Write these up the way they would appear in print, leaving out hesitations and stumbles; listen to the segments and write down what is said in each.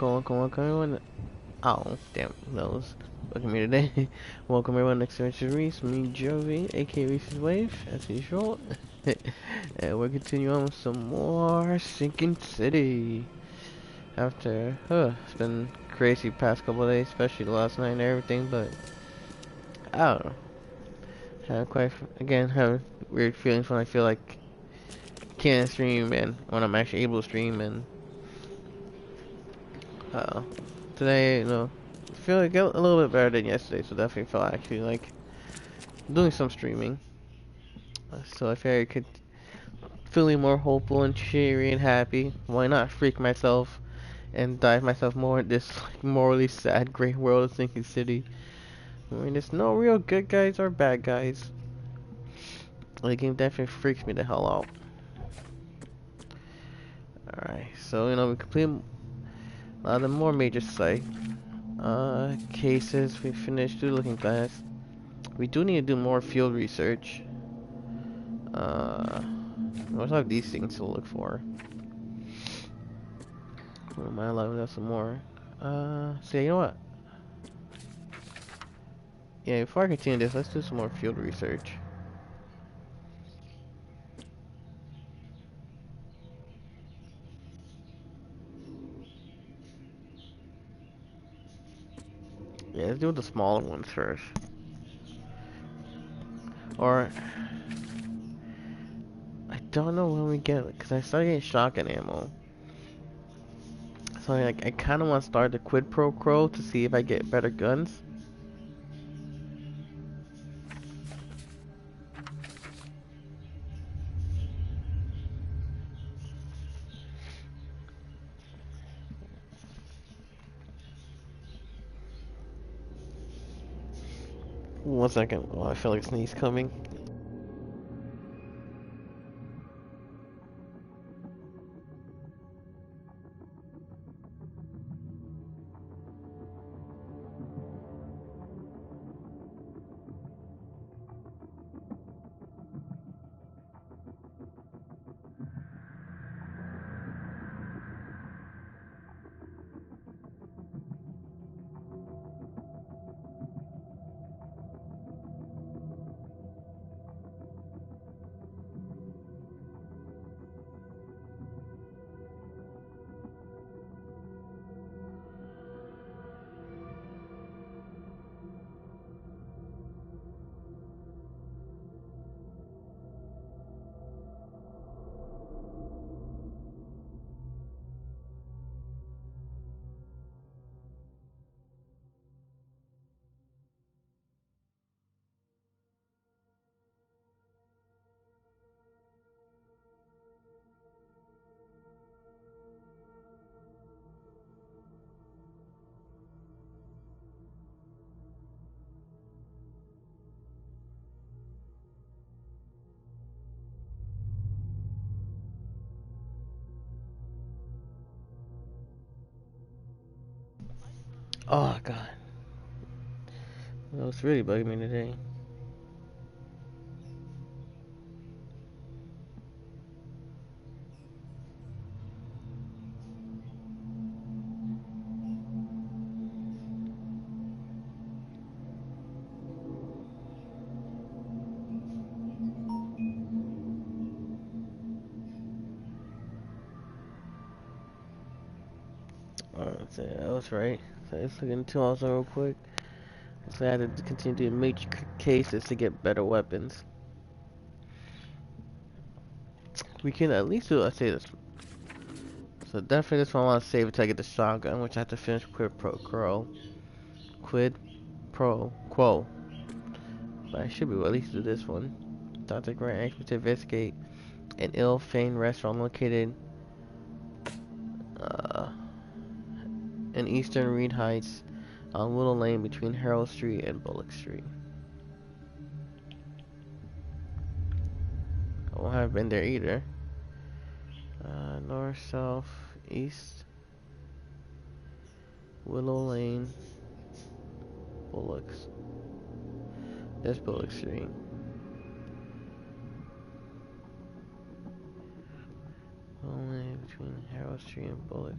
welcome everyone. Oh, damn, those. Welcome here today. Welcome everyone next to Reese, me, Jovi, aka ResesWave, as usual. And we're continuing on with some more Sinking City. After, it's been crazy past couple of days, especially last night and everything, but I don't know. Have weird feelings when I feel like can't stream and when I'm actually able to stream and Uh, today, I feel like a little bit better than yesterday, so definitely felt actually like doing some streaming. So I feel like I could feeling more hopeful and cheery and happy. Why not freak myself and dive myself more in this like morally sad gray world of Sinking City? I mean, there's no real good guys or bad guys. The game definitely freaks me the hell out. Alright, so we completed a lot of the more major site cases. We finished through looking glass. We do need to do more field research. What are these things to look for? What am I allowed to some more? So yeah, you know what? Yeah, before I continue this, let's do some more field research. Yeah, let's do the smaller ones first. Or, I don't know when we get it, because I started getting shotgun ammo. So I kind of want to start the quid pro quo to see if I get better guns. One second. Oh, I feel like a sneeze coming. Oh, God. That was really bugging me today. Alright, so that was right. So let's look into also real quick. So I had to continue to make cases to get better weapons. We can at least do, let's say this. So definitely this one I want to save until I get the shotgun, which I have to finish quid pro quo. Quid pro quo. But I should be able to at least do this one. Dr. Grant expert to investigate an ill-famed restaurant located uh, in Eastern Reed Heights on Willow Lane between Harold Street and Bullock Street. I won't have been there either. North, south, east, Willow Lane, Bullocks. There's Bullock Street. Willow Lane between Harold Street and Bullock.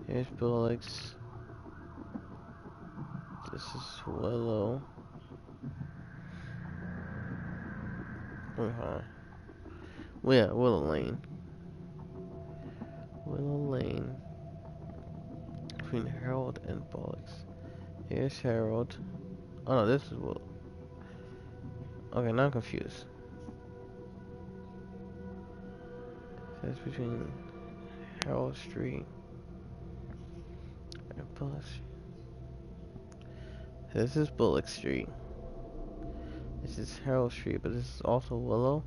Here's bullocks. This is Willow. Uh-huh. Well, yeah, Willow Lane. Willow Lane. Between Harold and Bullocks. Here's Harold. Oh no, this is Willow. Okay, now I'm confused. That's between Harold Street and Bullock Street. This is Bullock Street. This is Harold Street, but this is also Willow.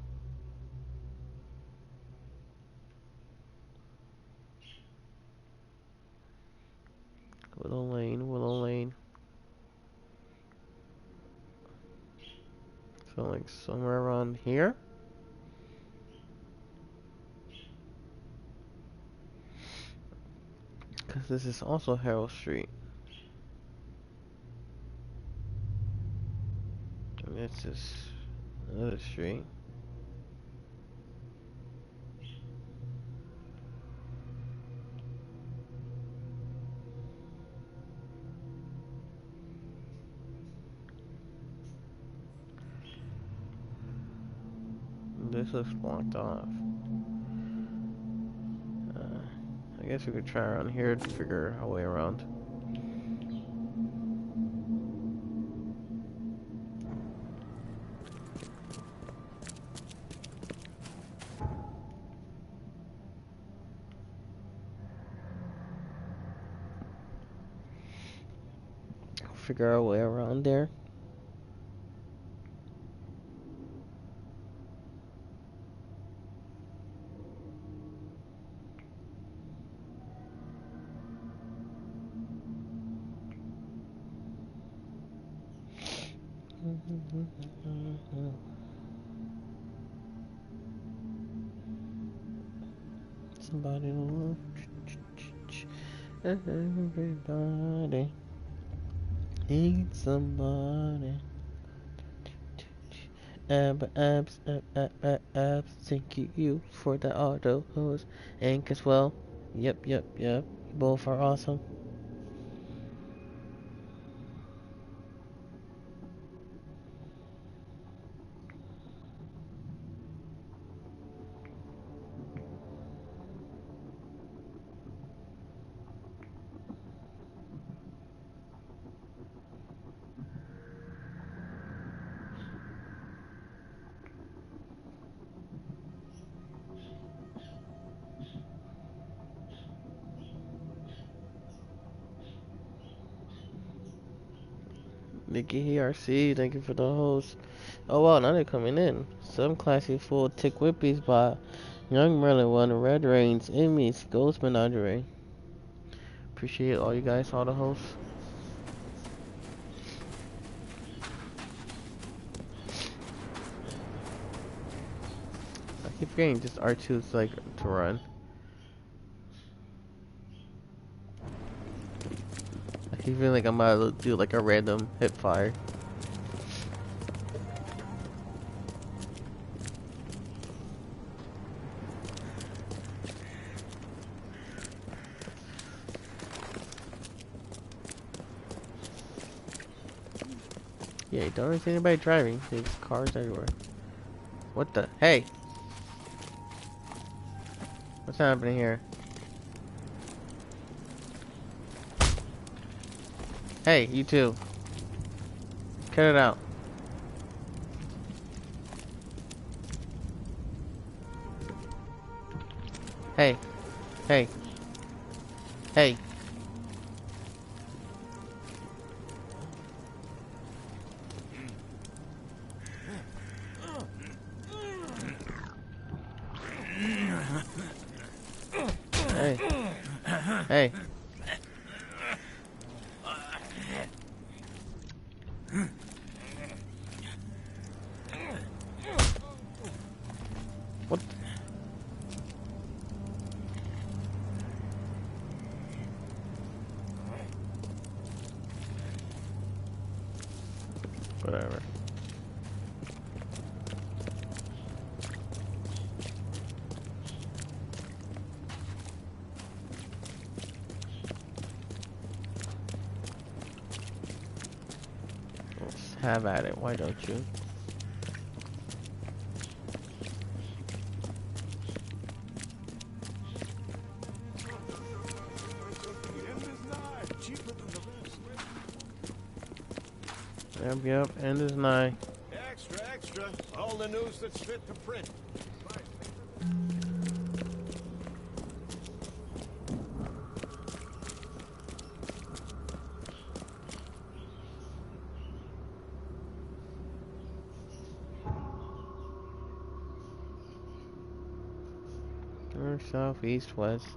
Willow Lane, Willow Lane. So like somewhere around here. Because this is also Harold Street. And this is another street. This looks blocked off. I guess we could try around here to figure our way around. Figure our way around there. Somebody love. Everybody needs somebody. Abs, thank you for the auto hose. And as well, yep. You both are awesome. Nikki RC, thank you for the host. Oh wow, now they're coming in. Some classy full tick whippies by Young Merlin One, Red Rains, Emmys, Ghost Menagerie. Appreciate all you guys, all the hosts. I keep forgetting just R2's like to run. I keep feeling like I'm about to do like a random hip fire. Yeah, don't really see anybody driving. There's cars everywhere. What the? Hey! What's happening here? Hey, you too. Cut it out. Hey. Hey. Hey. Hey. Hey. What? Whatever. have at it. Why don't you? Yep, end is nigh. Extra, extra. All the news that's fit to print. North, south, east, west.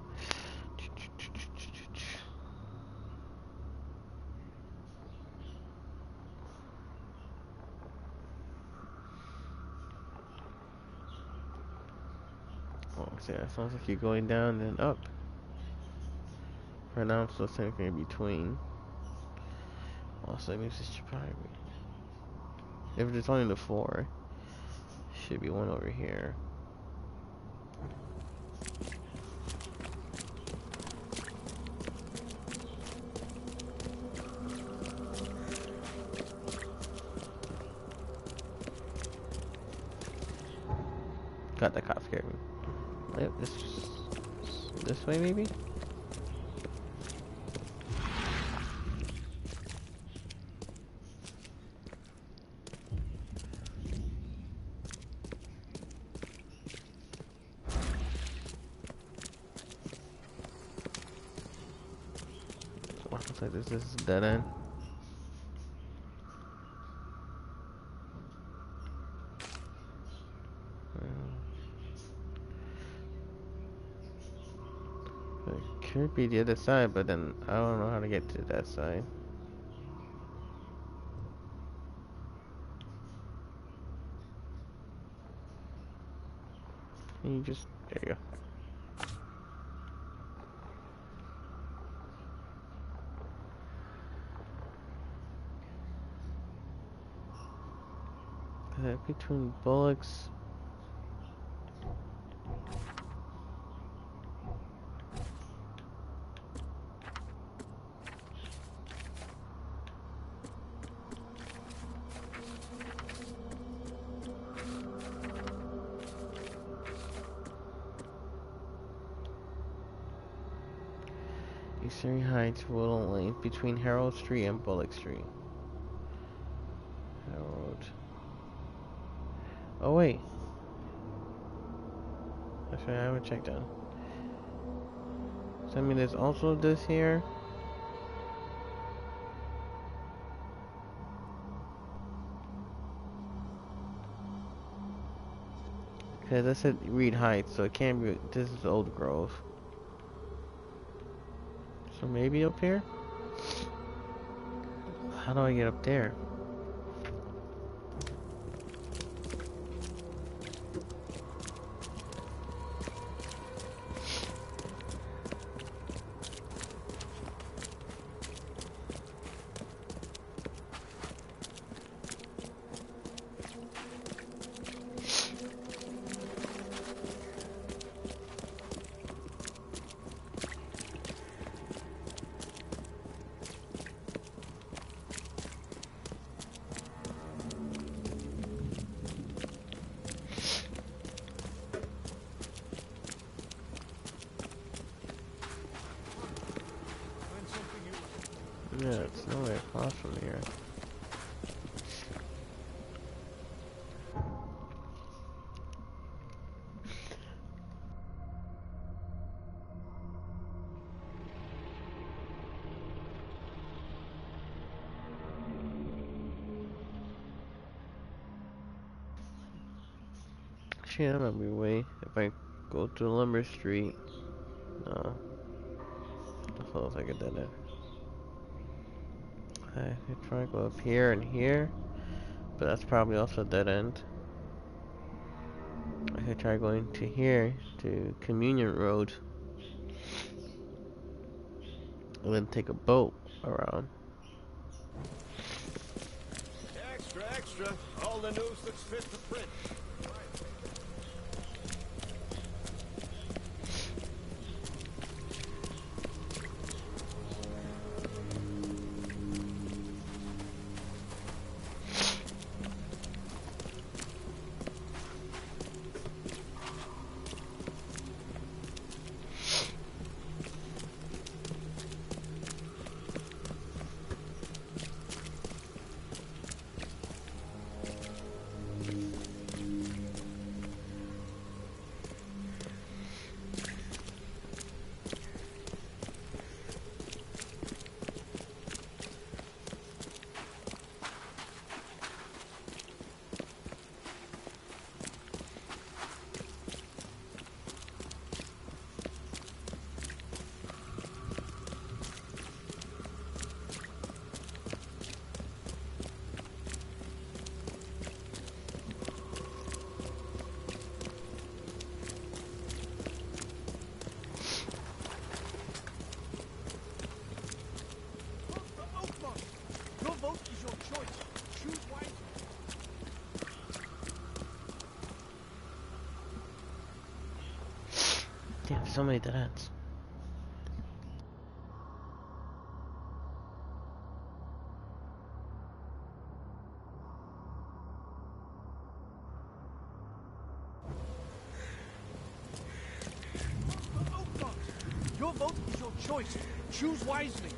Oh, see, that sounds like you're going down and up. For now, I'm still thinking in between. Also, that means this should probably be. If it's only the 4, should be one over here. God, that cop scared me. Yep, this way maybe? Looks like this is a dead end. It could be the other side, but then I don't know how to get to that side. Can you just, there you go. Between bullocks. Eastern Heights, Woodland Lane, between Harold Street and Bullock Street. Harold. Oh wait. Actually, I haven't checked out. So I mean, there's also this here. Because I said Reed Heights, so it can't be. This is Old Grove. So maybe up here? How do I get up there? Yeah, it's nowhere across from here. Actually, that might be a way if I go to Lumber Street. No. That looks like a dead end. I could try to go up here and here, but that's probably also a dead end. I could try going to here, to Communion Road, and then take a boat around. Extra, extra. All the news that's fit to print. so many dead ends. Vote, folks. Your vote is your choice. Choose wisely.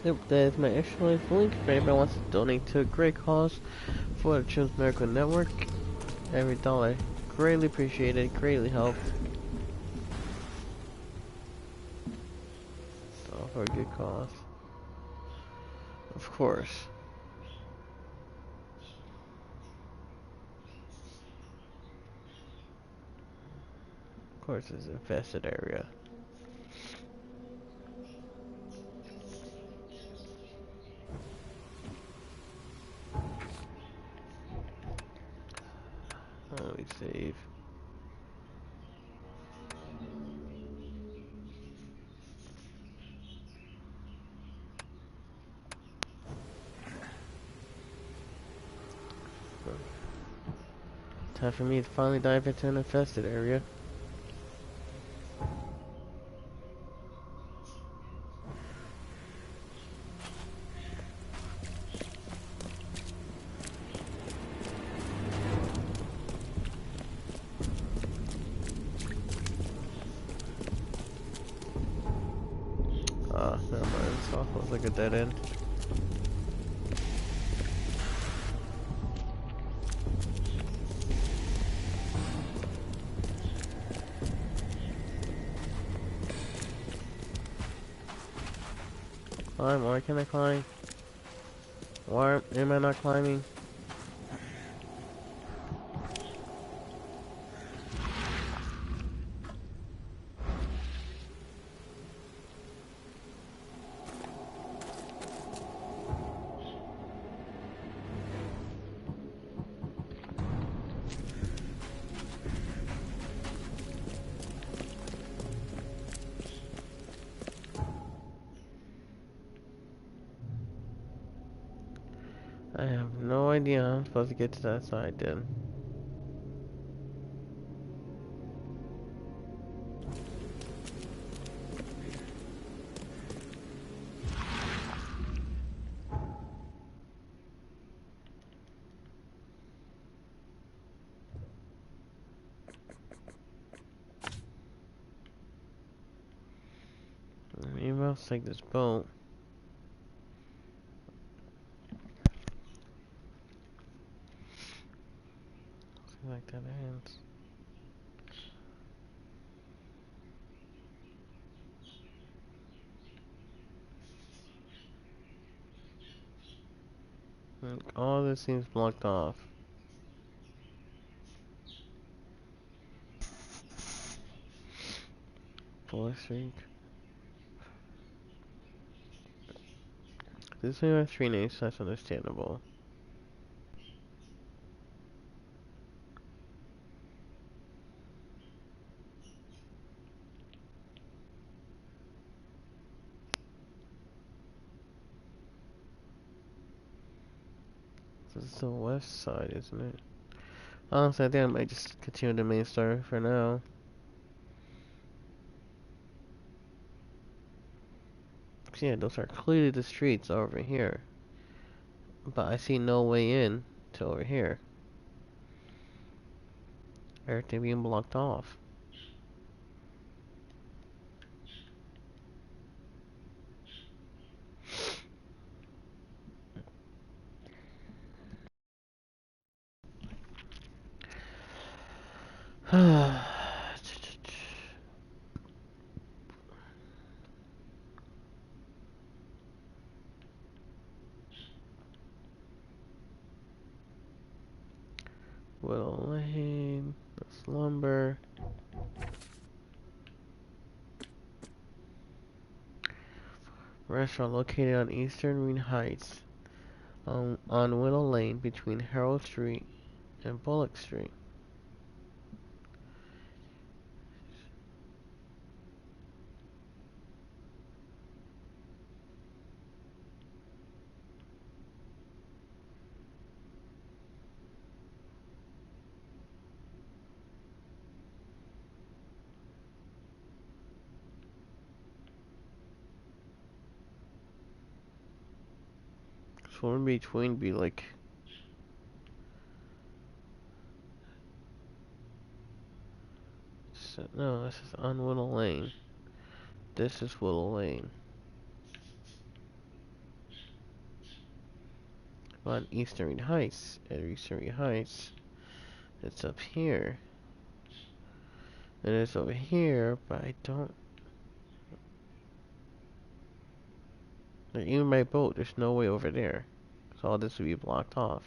Yep, there's my extra life link if anybody wants to donate to a great cause for the Children's Miracle Network. Every dollar greatly appreciated, greatly helped. All for a good cause. Of course. Of course, it's an infested area. Let me save. Time for me to finally dive into an infested area. Ah, never mind. This all feels like a dead end. Climb, why can't I climb? Why am I not climbing? I have no idea how I'm supposed to get to that side then. Maybe I'll take this boat. See like that ends. All this seems blocked off. Full streak. This is only 3 names, that's understandable. This is the west side, isn't it? Honestly, I think I might just continue the main story for now. Yeah, those are clearly the streets over here. But I see no way in to over here. Everything being blocked off. Willow Lane. number. Restaurant located on Eastern Green Heights, on Willow Lane between Harold Street and Bullock Street. So in between be like, no, this is on Willow Lane. This is Willow Lane. On Eastern Heights. At Eastern Heights, it's up here. And it's over here, but I don't. Like, even my boat, there's no way over there. So all this would be blocked off.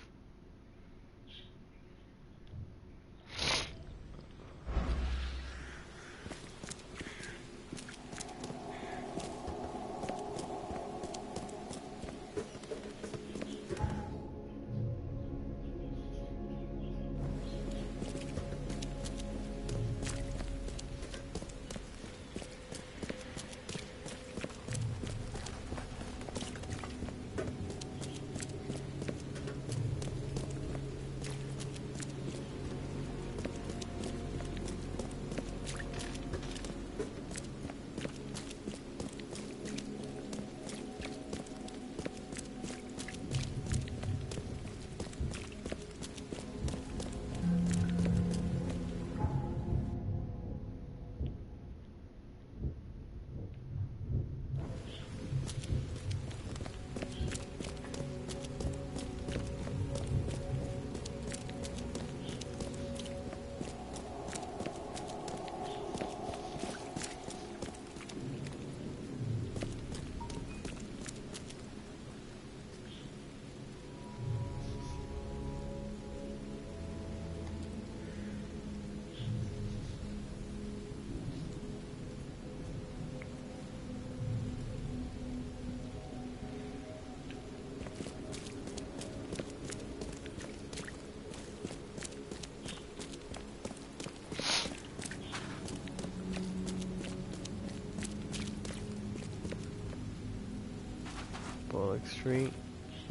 Bullock Street,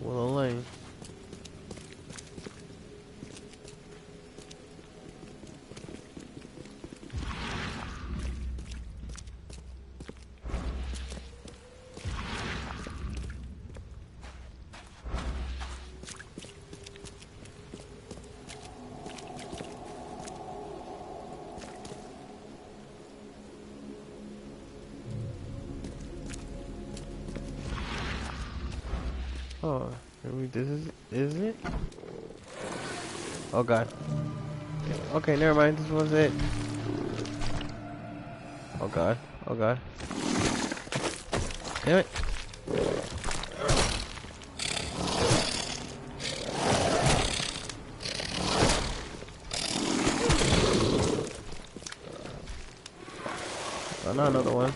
Willow Lane. Oh, maybe this is it? Oh god. Okay, never mind, this was it. Oh god, oh god. Damn it. Oh, not another one.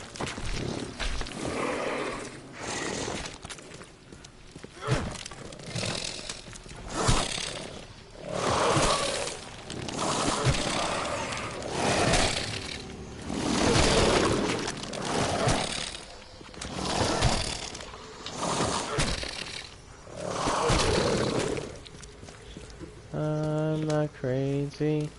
I'm not crazy.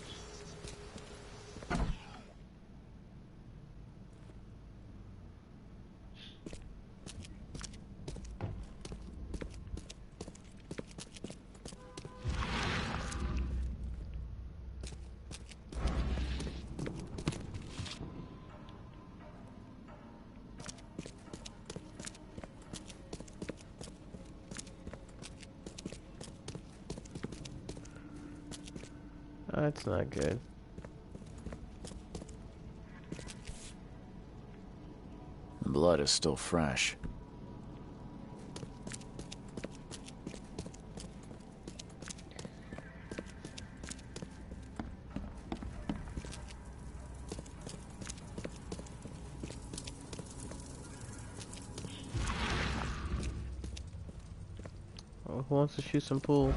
That's not good. The blood is still fresh. Who wants to shoot some pool?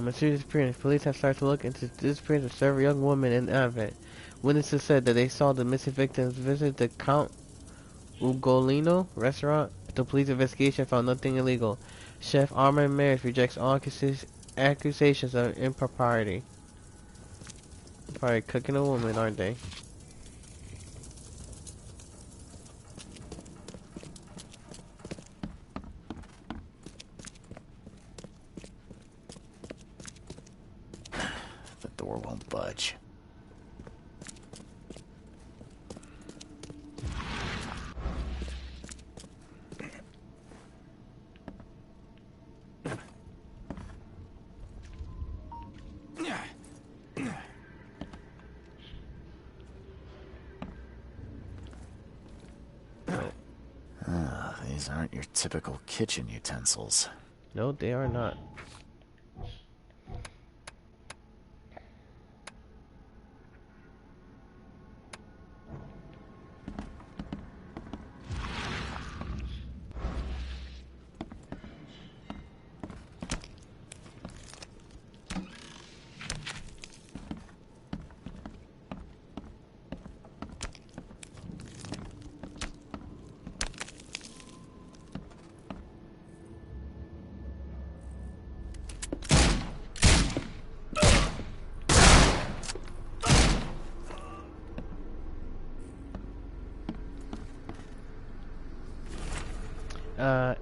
Mysterious disappearance. Police have started to look into the disappearance of several young women in Advent. Witnesses said that they saw the missing victims visit the Count Ugolino restaurant. The police investigation found nothing illegal. Chef Armand Maris rejects all accusations of impropriety. Probably cooking a woman, aren't they? The door won't budge. These aren't your typical kitchen utensils. No, they are not.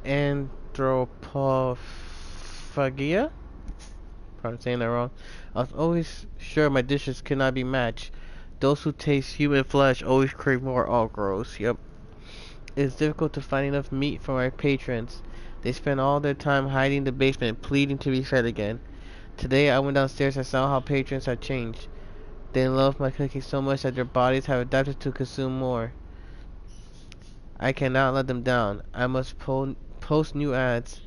Anthropophagia? Probably saying that wrong. I was always sure my dishes could not be matched. Those who taste human flesh always crave more. All gross. Yep. It's difficult to find enough meat for my patrons. They spend all their time hiding in the basement, pleading to be fed again. Today I went downstairs and saw how patrons have changed. They love my cooking so much that their bodies have adapted to consume more. I cannot let them down. I must post new ads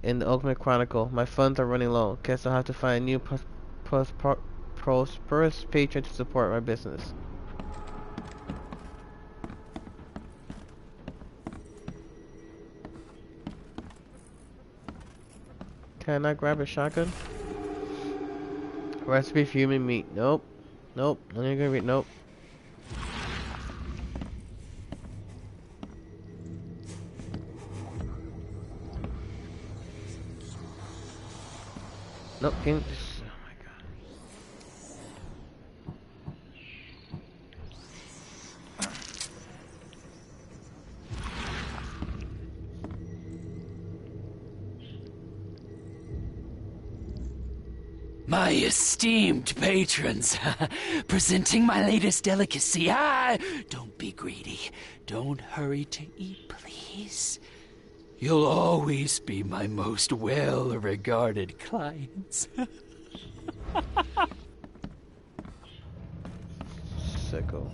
in the Ultimate Chronicle. My funds are running low. Guess I'll have to find a new prosperous patron to support my business. Can I grab a shotgun? Recipe for human meat. Nope. Nope. I'm gonna read. Nope. Nope. Oh my god. My esteemed patrons, presenting my latest delicacy. Don't be greedy. Don't hurry to eat, please. You'll always be my most well-regarded clients. Sicko.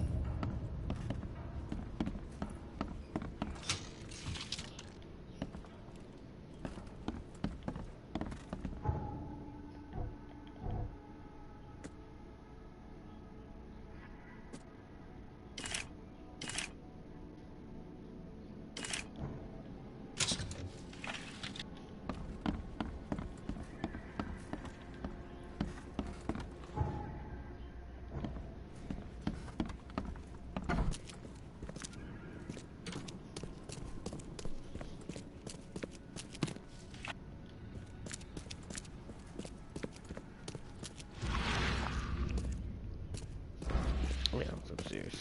Yeah, I'm serious.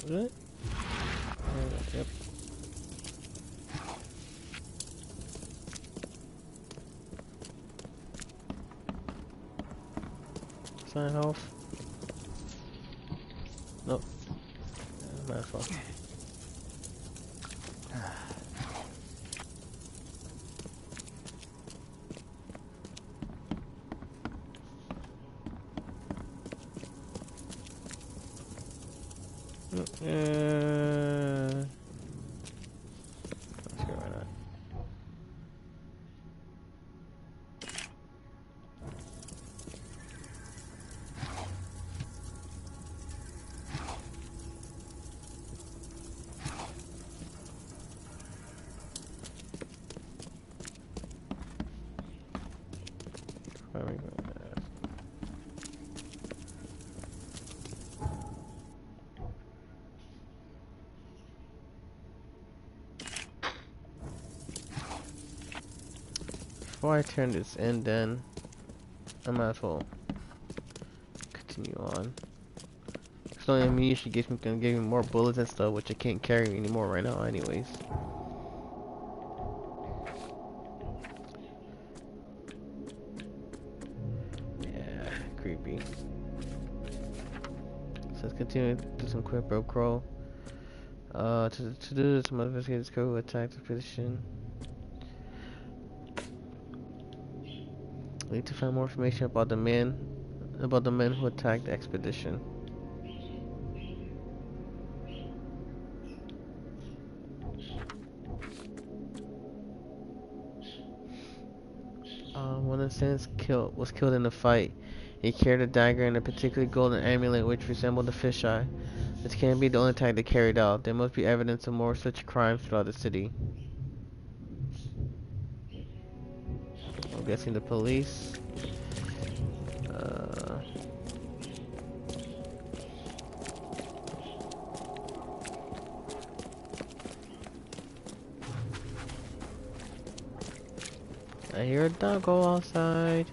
What? Yep. Sign off. Nope. Might as well. Let's go right now. Where are we going? Before I turn this in, then I might as well continue on. So ammunition gonna give me more bullets and stuff, which I can't carry anymore right now, anyways. Yeah, creepy. So let's continue to do some quick bro crawl. To do this, some investigators go attack the position. We need to find more information about the men who attacked the expedition. One of the assailants was killed in the fight. He carried a dagger and a particularly golden amulet which resembled a fisheye. This can't be the only attack they carried out. There must be evidence of more such crimes throughout the city. I'm guessing the police. I hear a doggo outside.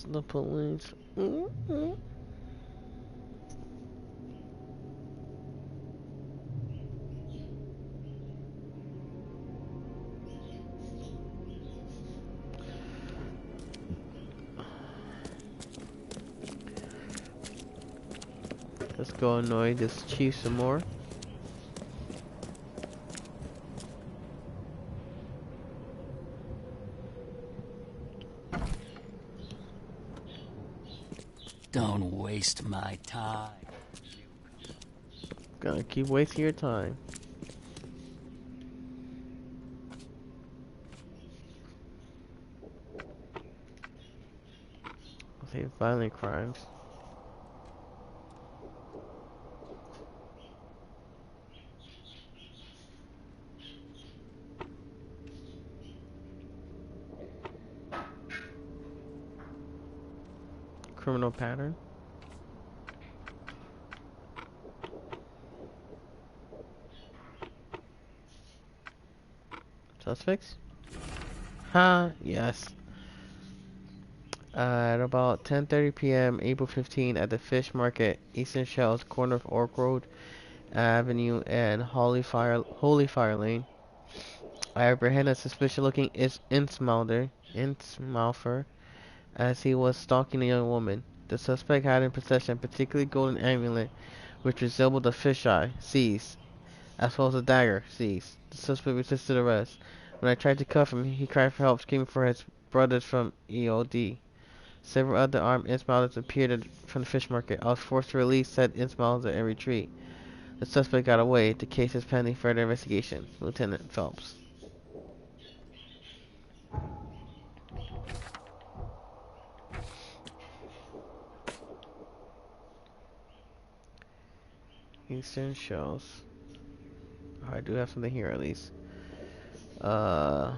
It's the police. Let's go annoy this chief some more. Don't waste my time. Gonna keep wasting your time. I'll say violent crimes. Criminal pattern. Suspects? Huh? Yes. At about 10:30 p.m. April 15 at the Fish Market, Eastern Shells, corner of Ork Road Avenue and Holy Fire Lane, I apprehended a suspicious-looking Innsmouther as he was stalking a young woman. The suspect had in possession a particularly golden amulet which resembled a fisheye, seized, as well as a dagger, seized. The suspect resisted arrest. When I tried to cuff him, he cried for help, screaming for his brothers from EOD. Several other armed Insmilers appeared from the fish market. I was forced to release said Insmilers and retreat. The suspect got away. The case is pending further investigation. Lieutenant Phelps. Eastern Shells. Oh, I do have something here at least. At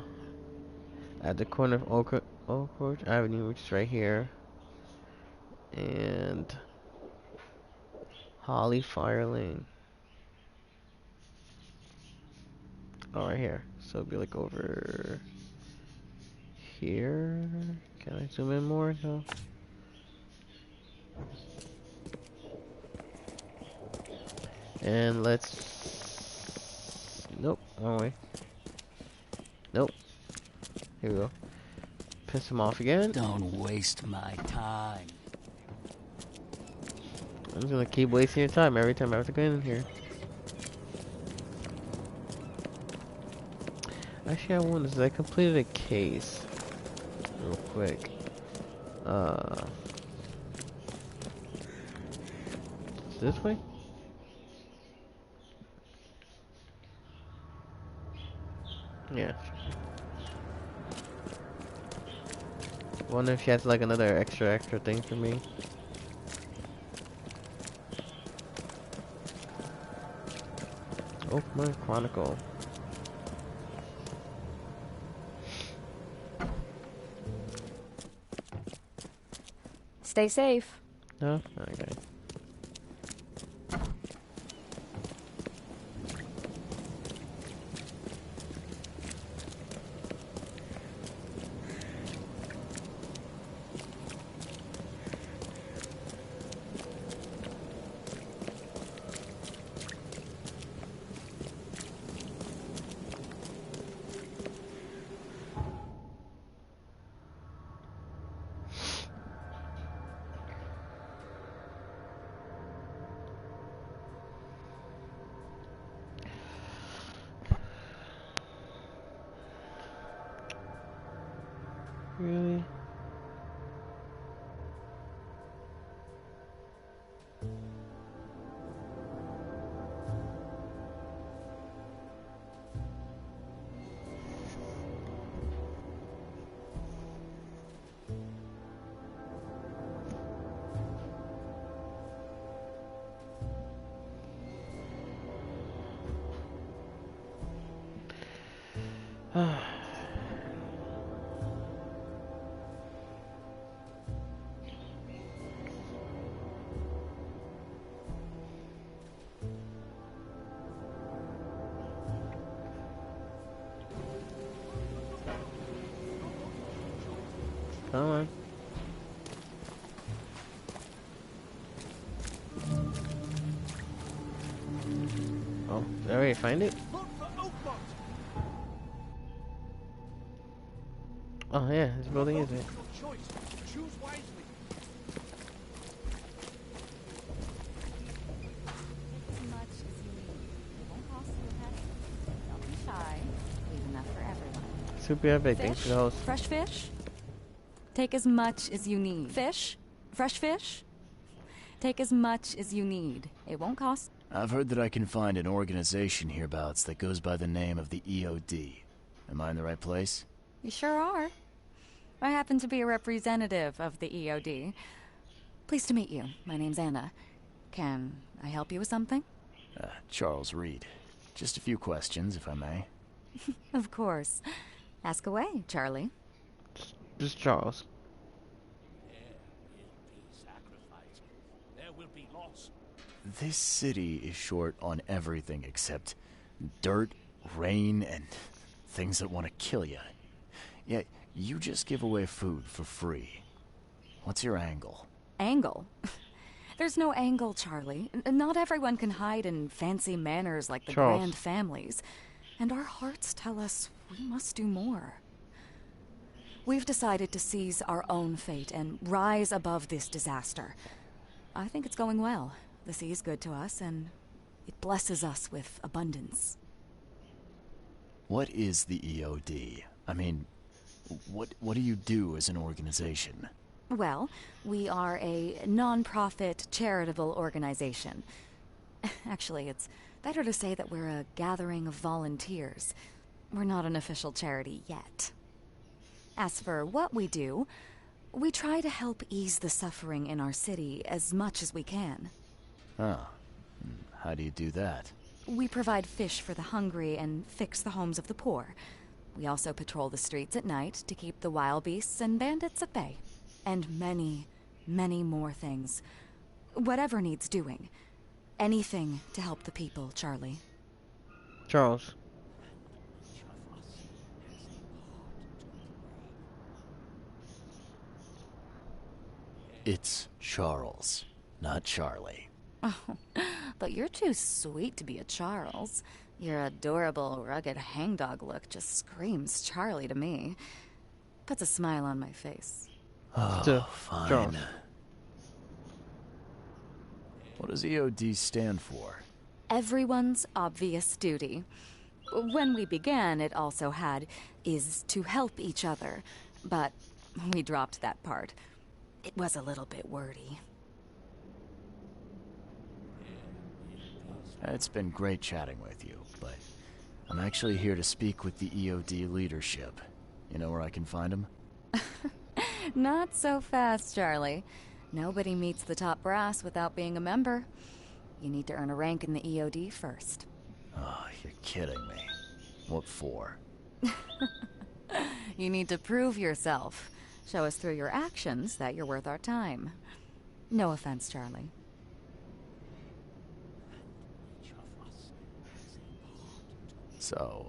the corner of Oak Ridge Avenue, which is right here, and Holly Fire Lane. Oh, right here. So it'll be like over here. Can I zoom in more? No. And let's. Nope. Wrong way. Nope. Here we go. Piss him off again. Don't waste my time. I'm just gonna keep wasting your time every time I have to go in here. Actually, I wonder, I completed a case real quick. This way? Yeah. Wonder if she has like another extra thing for me. Oakmont Chronicle. Stay safe. No? Okay. Really? Come on. Oh, did I already find it? Oh yeah, this building is it. Choose wisely. Much as you need. It won't cost you a penny. Don't be shy. Leave enough for everyone. Super epic, thanks for the host. Fresh fish? Take as much as you need. Fish? Fresh fish? Take as much as you need. It won't cost. I've heard that I can find an organization hereabouts that goes by the name of the EOD. Am I in the right place? You sure are. I happen to be a representative of the EOD. Pleased to meet you. My name's Anna. Can I help you with something? Charles Reed. Just a few questions, if I may. Of course. Ask away, Charlie. Just Charles. There will be sacrifice. There will be loss. This city is short on everything except dirt, rain, and things that want to kill you. Yet, you just give away food for free. What's your angle? Angle? There's no angle, Charlie. Not everyone can hide in fancy manners like the Charles. grand families. And our hearts tell us we must do more. We've decided to seize our own fate and rise above this disaster. I think it's going well. The sea is good to us, and it blesses us with abundance. What is the EOD? I mean, what do you do as an organization? Well, we are a non-profit charitable organization. Actually, it's better to say that we're a gathering of volunteers. We're not an official charity yet. As for what we do, we try to help ease the suffering in our city as much as we can. Oh. How do you do that? We provide fish for the hungry and fix the homes of the poor. We also patrol the streets at night to keep the wild beasts and bandits at bay. And many, many more things. Whatever needs doing. Anything to help the people, Charlie. Charles. It's Charles, not Charlie. Oh, but you're too sweet to be a Charles. Your adorable, rugged hangdog look just screams Charlie to me. Puts a smile on my face. Oh, fine. Charles. What does EOD stand for? Everyone's obvious duty. When we began, it also had is to help each other, but we dropped that part. It was a little bit wordy. It's been great chatting with you, but I'm actually here to speak with the EOD leadership. You know where I can find them? Not so fast, Charlie. Nobody meets the top brass without being a member. You need to earn a rank in the EOD first. Oh, you're kidding me. What for? You need to prove yourself. Show us through your actions that you're worth our time. No offense, Charlie. So,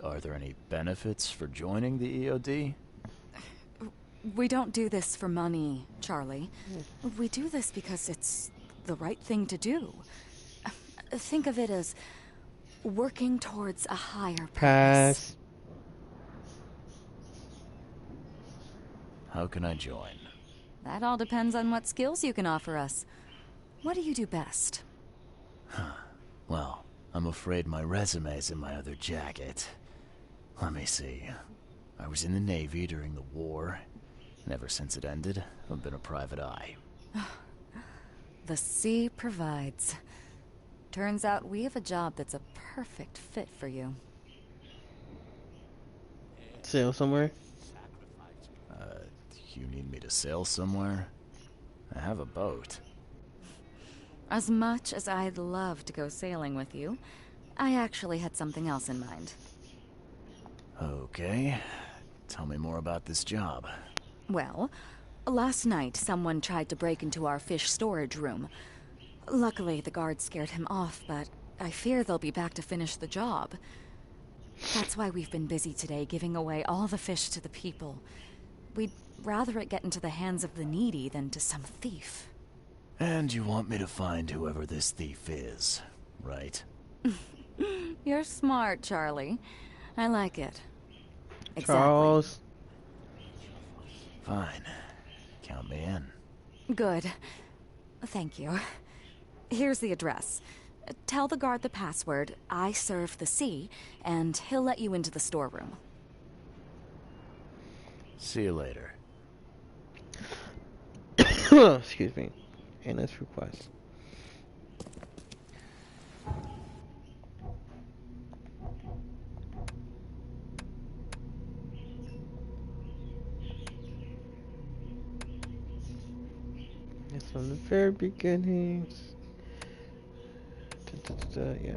are there any benefits for joining the EOD? We don't do this for money, Charlie. We do this because it's the right thing to do. Think of it as working towards a higher purpose. Pass. How can I join? That all depends on what skills you can offer us. What do you do best? Well, I'm afraid my resume's in my other jacket. Let me see. I was in the Navy during the war, and ever since it ended, I've been a private eye. The sea provides. Turns out we have a job that's a perfect fit for you. Sail somewhere? You need me to sail somewhere? I have a boat. As much as I'd love to go sailing with you, I actually had something else in mind. Okay. Tell me more about this job. Well, last night someone tried to break into our fish storage room. Luckily, the guards scared him off, but I fear they'll be back to finish the job. That's why we've been busy today giving away all the fish to the people. We'd rather it get into the hands of the needy than to some thief. And you want me to find whoever this thief is, right? You're smart, Charlie. I like it. Exactly. Charles. Fine. Count me in. Good. Thank you. Here's the address. Tell the guard the password, I serve the sea, and he'll let you into the storeroom. See you later. Excuse me. Anna's request. It's from the very beginnings. Yeah.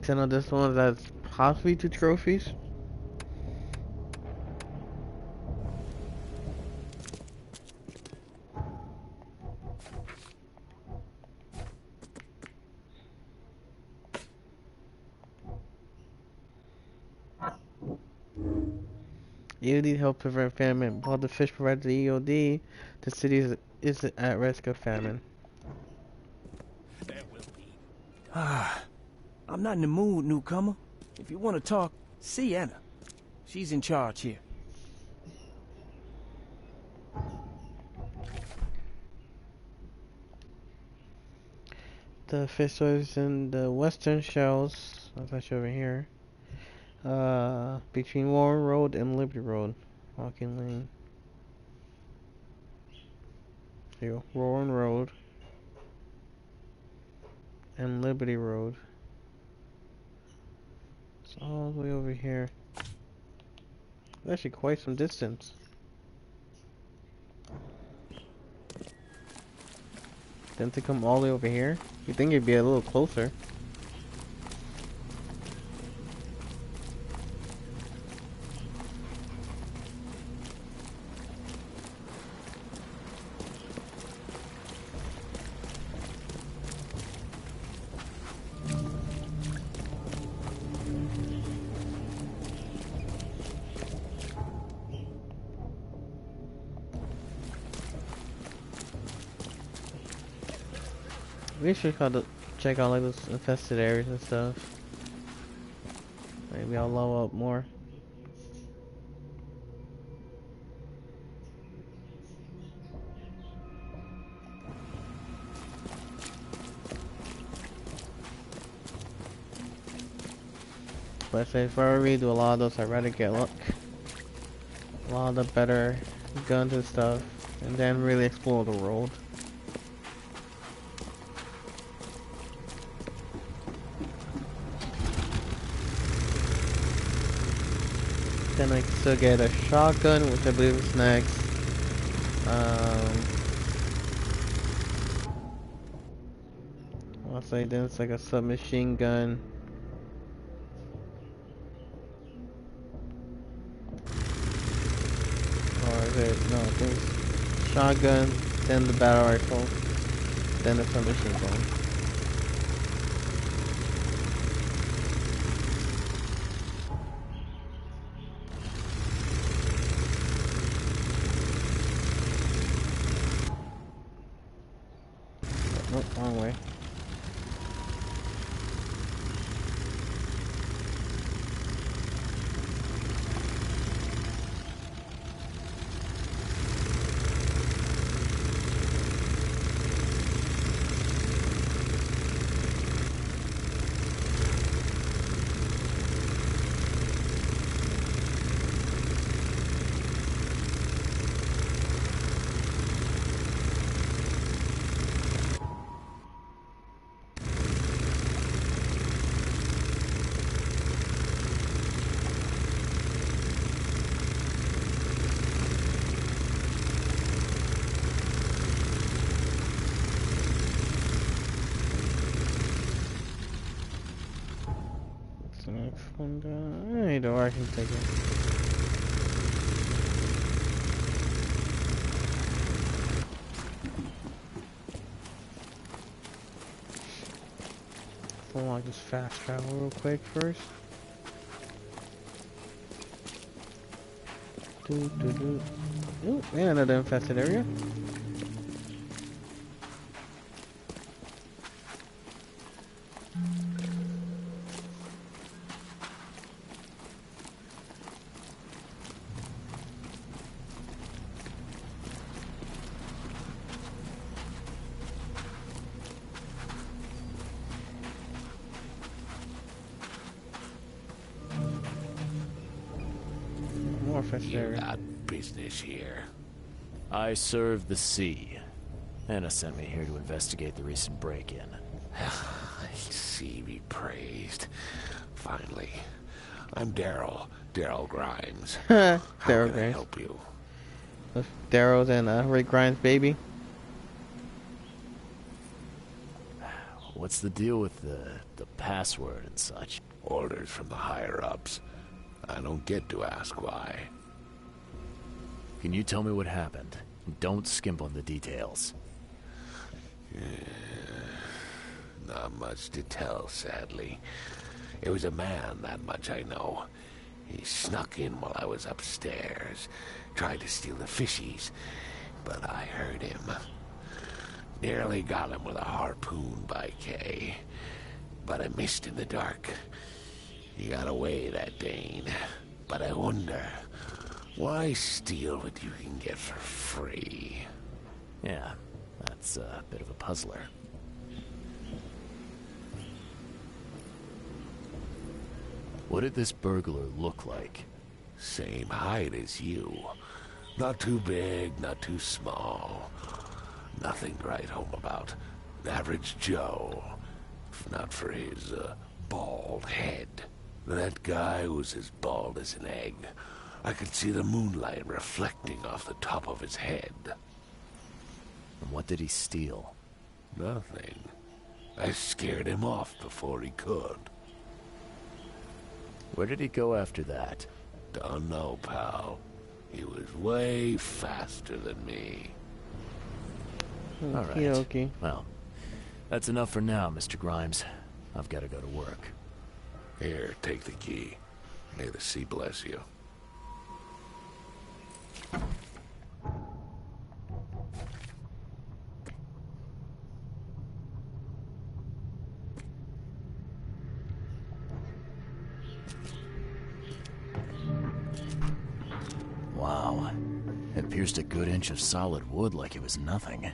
So I know this one that's possibly 2 trophies. EOD help prevent famine. While the fish provide the EOD, the city is at risk of famine. There will be. I'm not in the mood, newcomer. If you want to talk, see Anna. She's in charge here. The fish stores in the western shells, that's actually over here. Between Warren Road and Liberty Road. Walking lane. Here you go. Roaring Road and Liberty Road. It's all the way over here. It's actually quite some distance. Then to come all the way over here, you think it'd be a little closer. We should check out like those infested areas and stuff. Maybe I'll level up more. But if I really do a lot of those, I'd rather get luck. A lot of the better guns and stuff, and then really explore the world. Then I still get a shotgun, which I believe is next. I'll say then it's like a submachine gun. Or is it, no, I think it's shotgun, then the battle rifle, then the submachine gun. Oh, wrong way. What's the next one down? Either I can take it. So I'll just fast travel real quick first. Ooh, and another infested area. More infested You're area. not business here. I serve the sea. Anna sent me here to investigate the recent break-in. See me praised. Finally. I'm Daryl. Daryl Grimes. How Daryl can I Grimes. help you? With Daryl's and Rick Grimes' baby. What's the deal with the password and such? Orders from the higher-ups. I don't get to ask why. Can you tell me what happened? Don't skimp on the details. Not much to tell, sadly. It was a man, that much I know. He snuck in while I was upstairs, tried to steal the fishies, but I heard him. Nearly got him with a harpoon by Kay, but I missed in the dark. He got away, that Dane, but I wonder, why steal what you can get for free? Yeah, that's a bit of a puzzler. What did this burglar look like? Same height as you. Not too big, not too small. Nothing to write home about. Average Joe. If not for his, bald head. That guy was as bald as an egg. I could see the moonlight reflecting off the top of his head. And what did he steal? Nothing. I scared him off before he could. Where did he go after that? Don't know, pal. He was way faster than me. All right. Okay. Well, that's enough for now, Mr. Grimes. I've got to go to work. Here, take the key. May the sea bless you. Wow. It pierced a good inch of solid wood like it was nothing.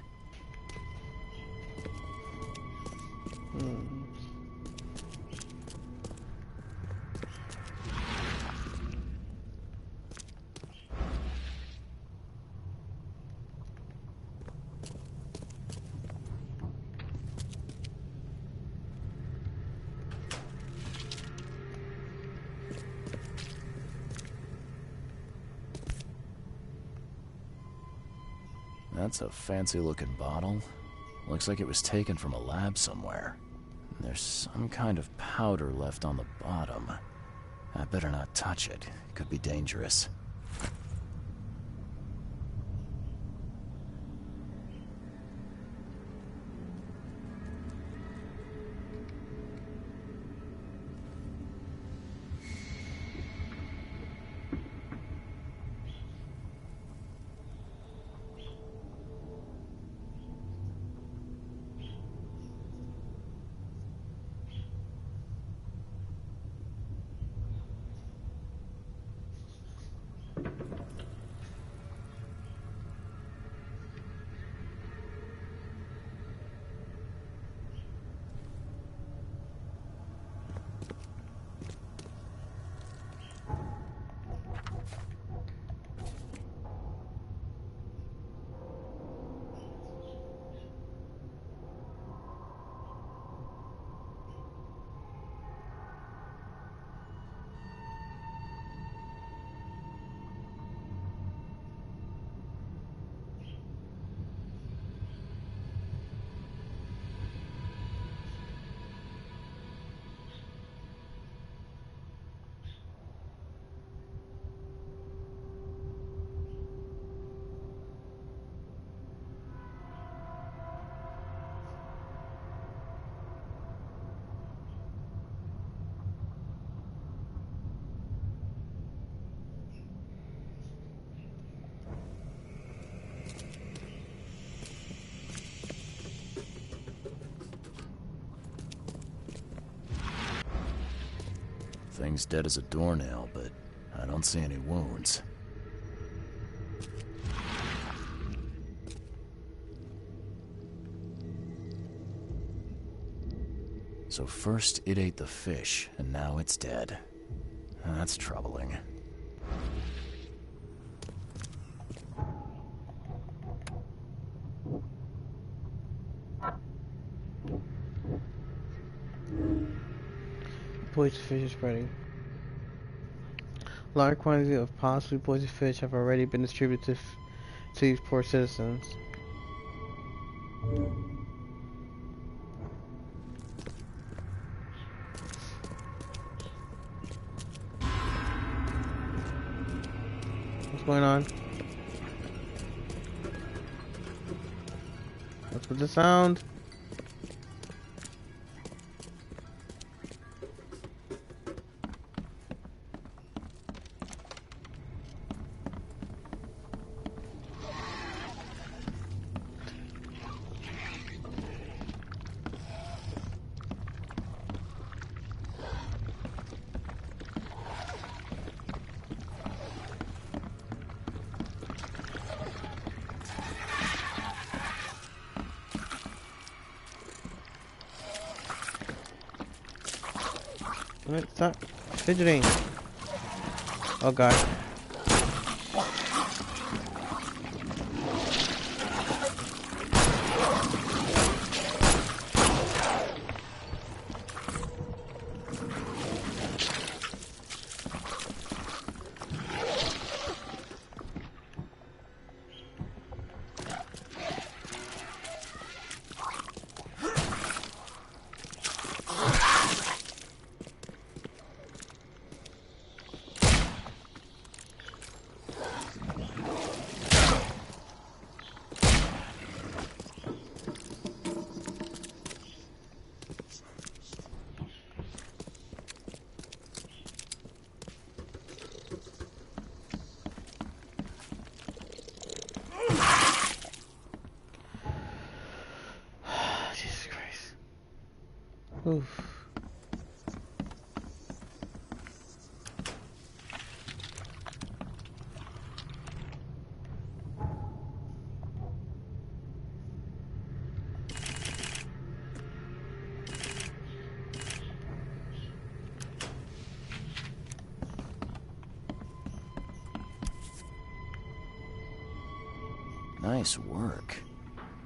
That's a fancy-looking bottle. Looks like it was taken from a lab somewhere. There's some kind of powder left on the bottom. I better not touch it. It could be dangerous. Thing's dead as a doornail, but I don't see any wounds. So first it ate the fish, and now it's dead. That's troubling. Poison fish is spreading. Large quantities of possibly poisoned fish have already been distributed to these poor citizens. What's going on? What's with the sound? Stop fidgeting. Oh god. Oof. Nice work.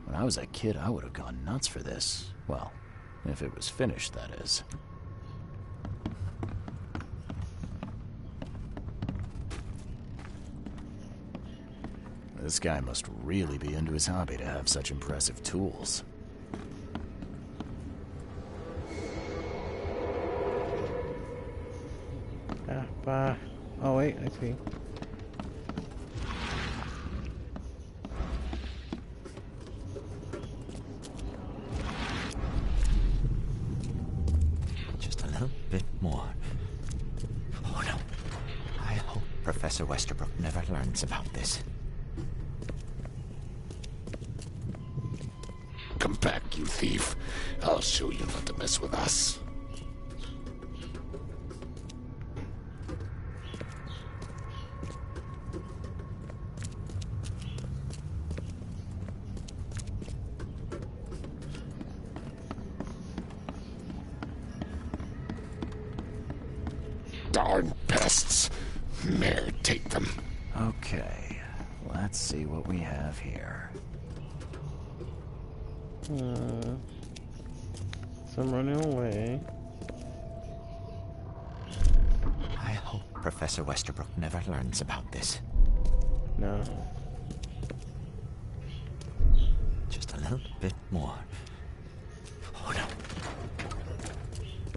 When I was a kid, I would have gone nuts for this. Well, if it was finished, that is. This guy must really be into his hobby to have such impressive tools. Oh wait, I see. Just a little bit more. Oh no. I hope Professor Westerbrook never learns about this. Come back, you thief. I'll show you not to mess with us. Darn pests. Mare take them. Okay, let's see what we have here. Some running away. I hope Professor Westerbrook never learns about this. No. Just a little bit more. Oh no.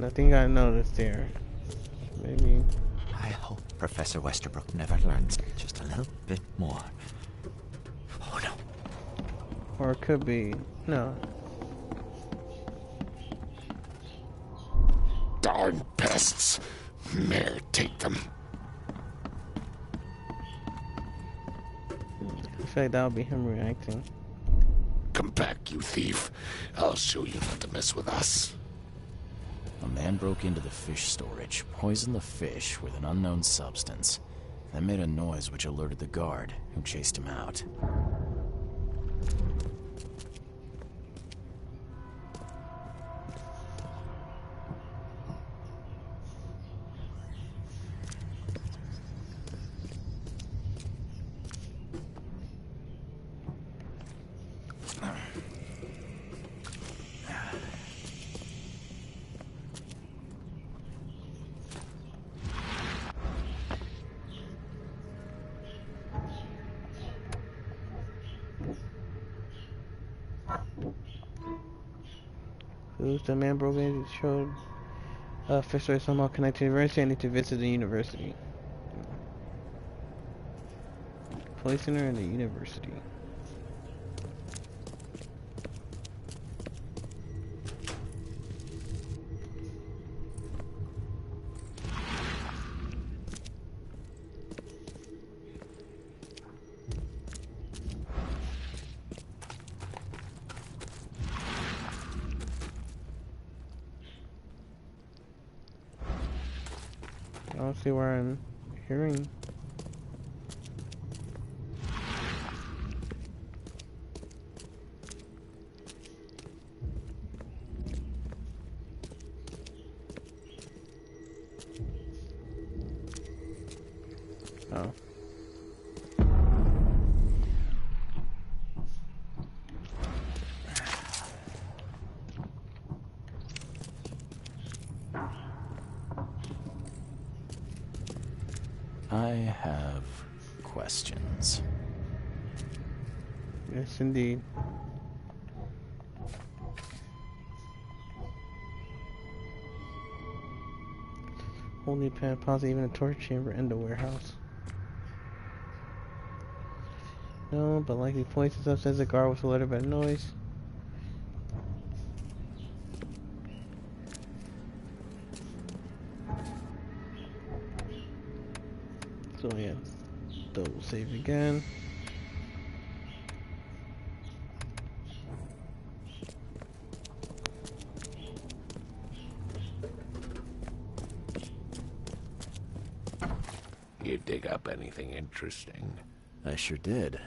Nothing got noticed there. Maybe. I hope Professor Westerbrook never learns. Just a little bit more. Oh no. Or it could be. No. Darn pests. Mare take them. I feel like that would be him reacting. Come back, you thief. I'll show you not to mess with us. A man broke into the fish storage, poisoned the fish with an unknown substance, then made a noise which alerted the guard, who chased him out. Who's the man broke in? Showed fish story somehow connected to the university. I need to visit the university. Placing her in the university. I don't see where I'm hearing. Oh. I have questions. Yes, indeed. Holy pan, pause, even a torture chamber in the warehouse. No, but likely points and stuff says the guard was alerted by the noise. So yeah, double save again. you dig up anything interesting? I sure did.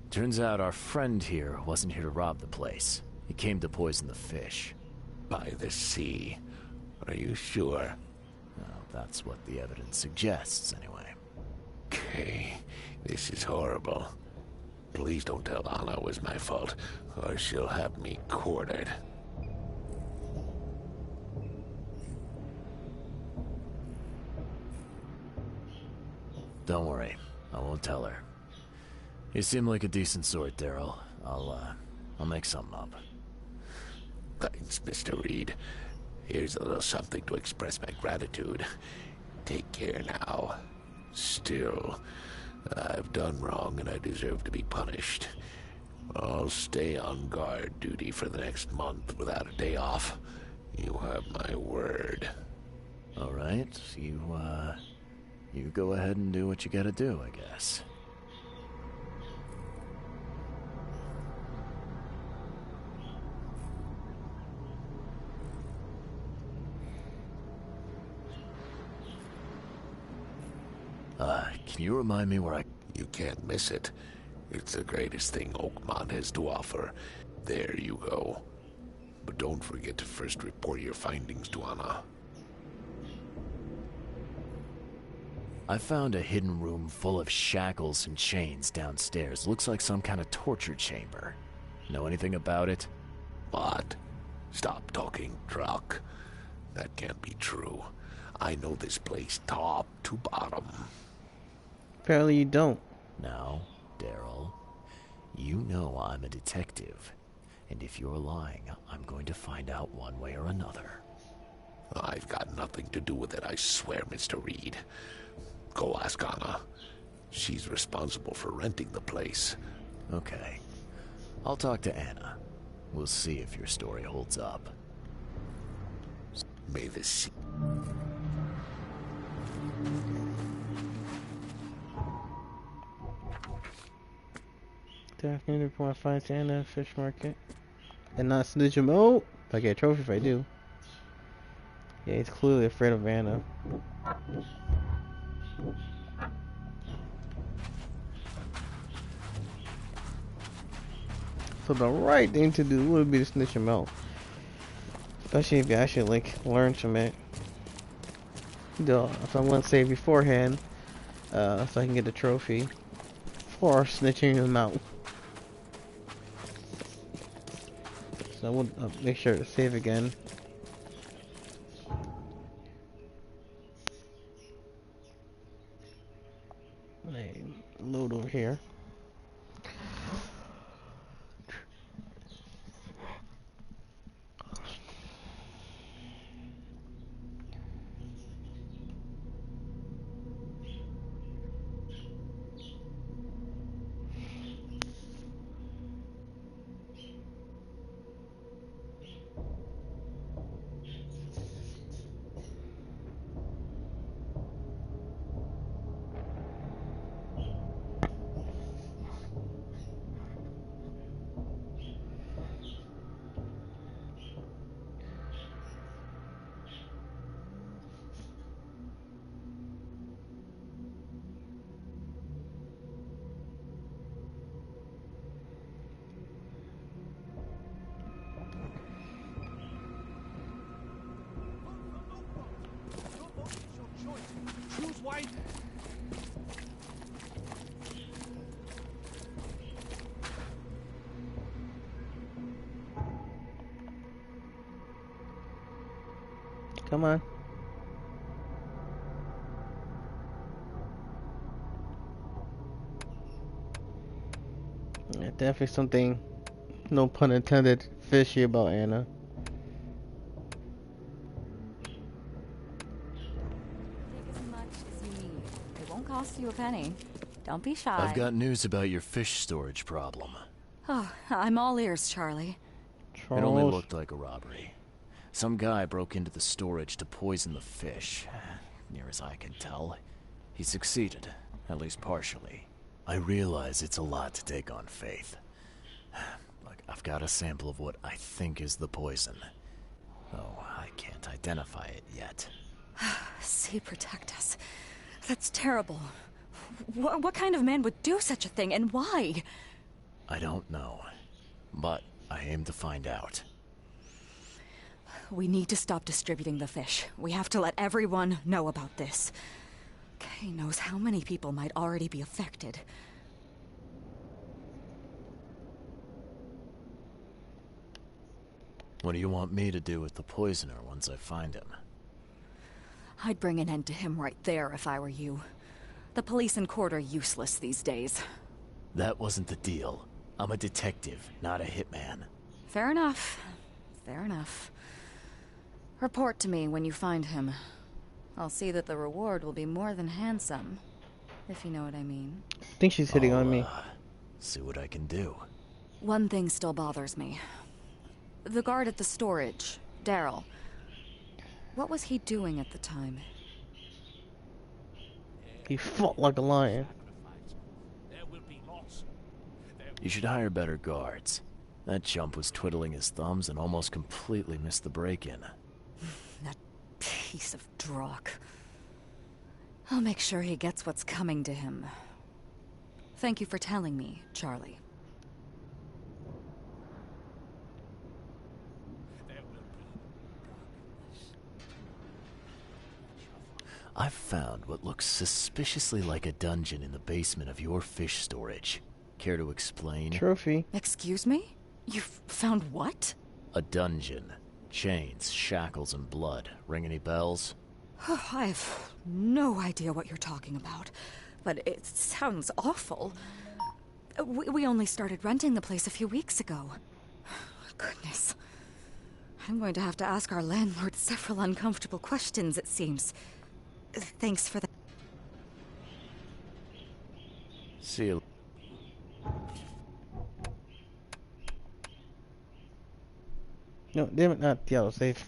Turns out our friend here wasn't here to rob the place. He came to poison the fish. By the sea. Are you sure? Well, that's what the evidence suggests, anyway. Okay, this is horrible. Please don't tell Anna it was my fault, or she'll have me quartered. Don't worry, I won't tell her. You seem like a decent sort, Daryl. I'll make something up. Thanks, Mr. Reed. Here's a little something to express my gratitude. Take care now. Still, I've done wrong and I deserve to be punished. I'll stay on guard duty for the next month without a day off. You have my word. All right, you go ahead and do what you gotta do, I guess. Can you remind me where I... You can't miss it. It's the greatest thing Oakmont has to offer. There you go. But don't forget to first report your findings to Anna. I found a hidden room full of shackles and chains downstairs. Looks like some kind of torture chamber. Know anything about it? What? Stop talking truck. That can't be true. I know this place top to bottom. Apparently you don't. Now, Daryl, you know I'm a detective. And if you're lying, I'm going to find out one way or another. I've got nothing to do with it, I swear, Mr. Reed. Go ask Anna. She's responsible for renting the place. Okay. I'll talk to Anna. We'll see if your story holds up. May the sea... Definitely before I find Santa at fish market. And not snitch him out. I get a trophy if I do. Yeah, he's clearly afraid of Anna. So the right thing to do would be to snitch him out. Especially if you actually like learn from it. So I'm gonna say beforehand, so I can get the trophy for snitching him out. So we'll make sure to save again. Load over here. Choose white. Come on. Yeah, definitely something, no pun intended, fishy about Anna. Take as much as you need. It won't cost you a penny. Don't be shy. I've got news about your fish storage problem. Oh, I'm all ears, Charlie. It only looked like a robbery. Some guy broke into the storage to poison the fish. Near as I can tell, he succeeded, at least partially. I realize it's a lot to take on faith. Look, I've got a sample of what I think is the poison. Oh, I can't identify it yet. Sea, protect us. That's terrible. What kind of man would do such a thing, and why? I don't know, but I aim to find out. We need to stop distributing the fish. We have to let everyone know about this. Kay knows how many people might already be affected. What do you want me to do with the poisoner once I find him? I'd bring an end to him right there if I were you. The police and court are useless these days. That wasn't the deal. I'm a detective, not a hitman. Fair enough. Fair enough. Report to me when you find him. I'll see that the reward will be more than handsome, if you know what I mean. I think she's hitting on me. See what I can do. One thing still bothers me. The guard at the storage, Daryl. What was he doing at the time? He fought like a lion. You should hire better guards. That chump was twiddling his thumbs and almost completely missed the break-in. That piece of drock. I'll make sure he gets what's coming to him. Thank you for telling me, Charlie. I've found what looks suspiciously like a dungeon in the basement of your fish storage. Care to explain? Trophy. Excuse me? You've found what? A dungeon. Chains, shackles, and blood. Ring any bells? I have no idea what you're talking about, but it sounds awful. We only started renting the place a few weeks ago. Goodness. I'm going to have to ask our landlord several uncomfortable questions, it seems. Thanks for that. See you. No, damn it, not the auto save.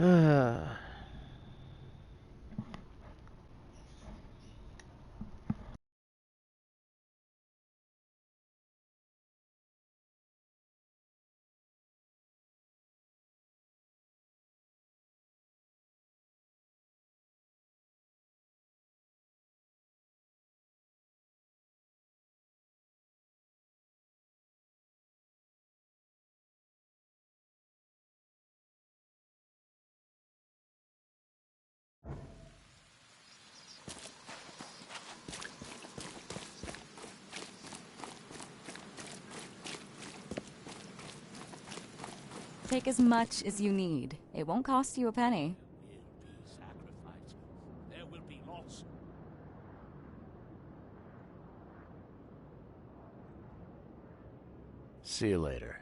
Ah. Take as much as you need. It won't cost you a penny. There will be loss. See you later.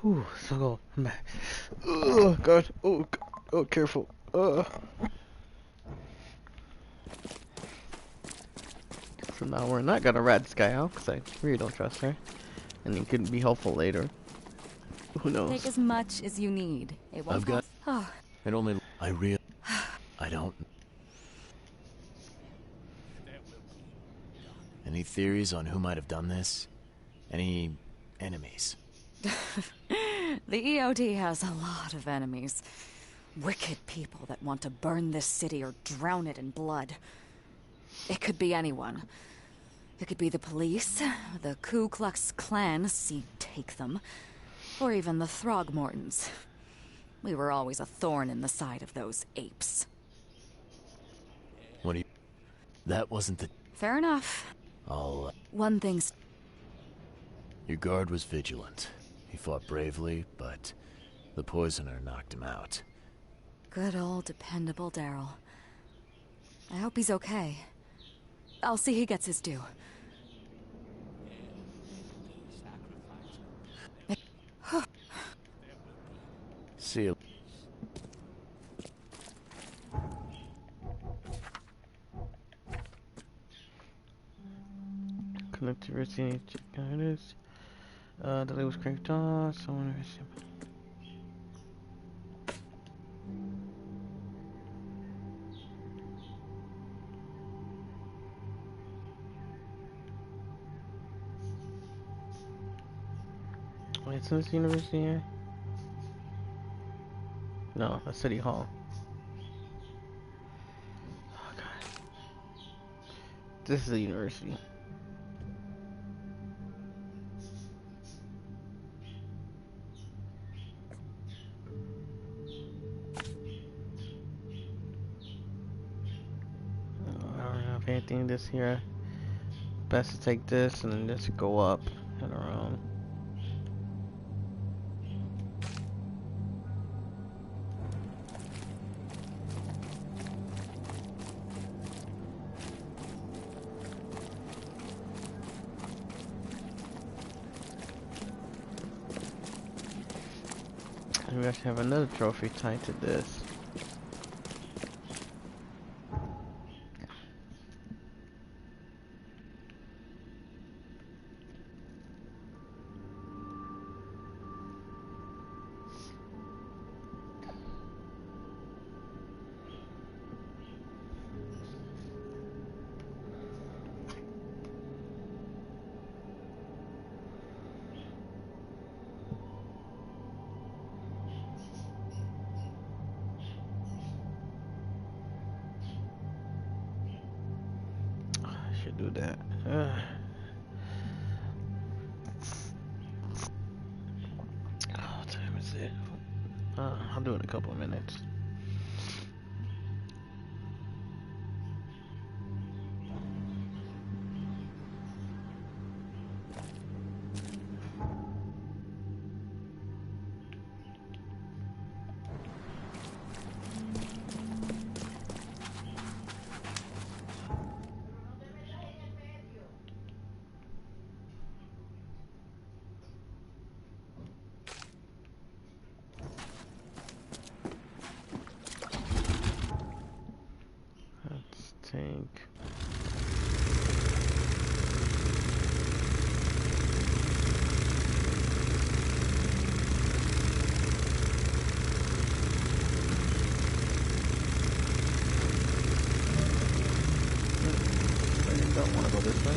Whew, so go. I'm back. Oh god. Oh god. Oh, careful. So now we're not gonna rat this guy out because I really don't trust her, and it could be helpful later. Who knows? Take as much as you need. It won't I've got. cost. Oh, It only. I don't. Any theories on who might have done this? Any enemies? the EOD has a lot of enemies. Wicked people that want to burn this city or drown it in blood. It could be anyone. It could be the police, the Ku Klux Klan, see take them, or even the Throgmortons. We were always a thorn in the side of those apes. What do you... That wasn't the... Fair enough. I'll... One thing's... Your guard was vigilant. He fought bravely, but the poisoner knocked him out. Good old dependable Daryl. I hope he's okay. I'll see he gets his due. See you. Connectivity, check how it is. Delay was cranked off. Someone. Wait, is this university here? No, a city hall. Oh god. This is a university. I don't have anything this here. Best to take this and then just go up and around. And we actually have another trophy tied to this. Do that. What time is it? I'll do it in a couple of minutes. Let's take. I don't want to go this way.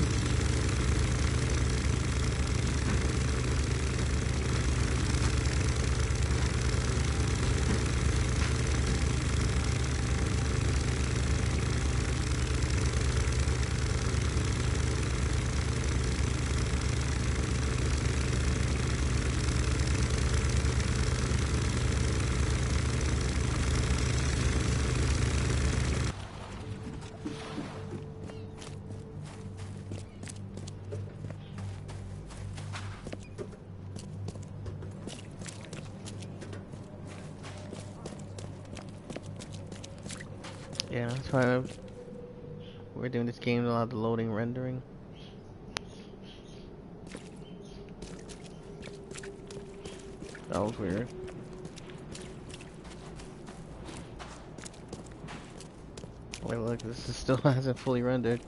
Yeah, that's why we're doing this game, a lot of the loading rendering. That was weird. Wait, look, this is still hasn't fully rendered.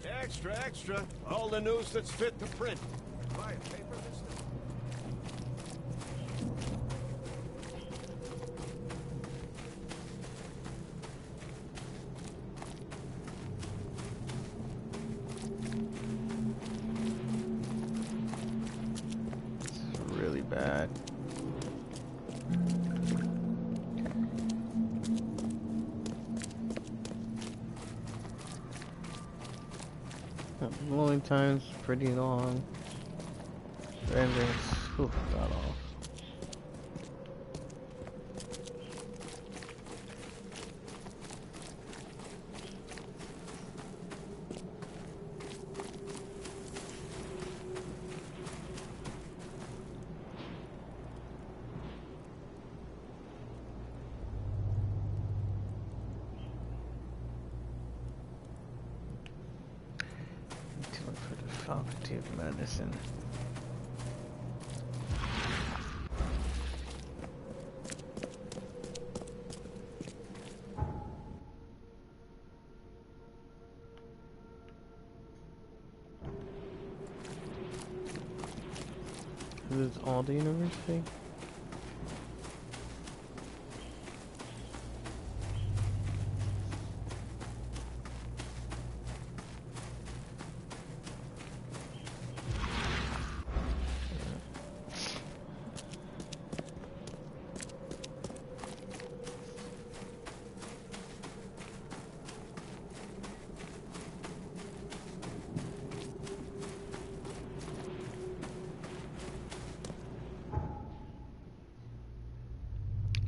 Extra, extra. All the news that's fit to print. Buy a paper this thing. It's really bad. Loading time's pretty long. Renderings, oof, got off. For the faculty of medicine. Is this all the university?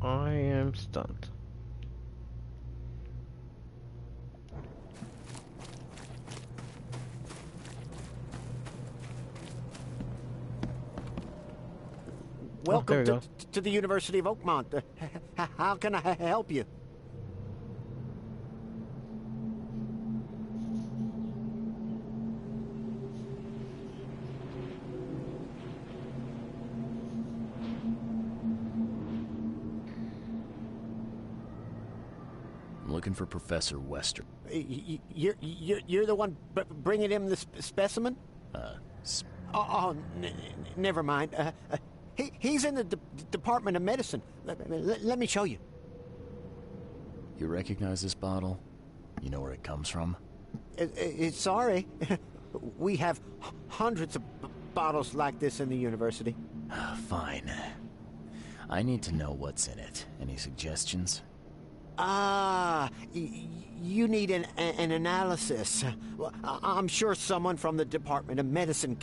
I am stunned. Welcome go. to the University of Oakmont. How can I help you? I'm looking for Professor Wester. You're the one bringing him the specimen? Never mind. He's in the Department of Medicine. Let me show you. You recognize this bottle? You know where it comes from? Sorry. We have hundreds of bottles like this in the university. Fine. I need to know what's in it. Any suggestions? You need an analysis. Well, I'm sure someone from the Department of Medicine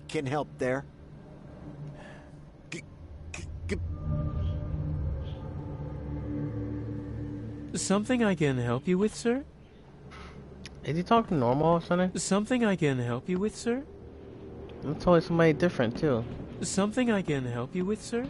can help there. Something I can help you with, sir? Is he talking normal or something? Something I can help you with, sir? It's always somebody different too. Something I can help you with, sir?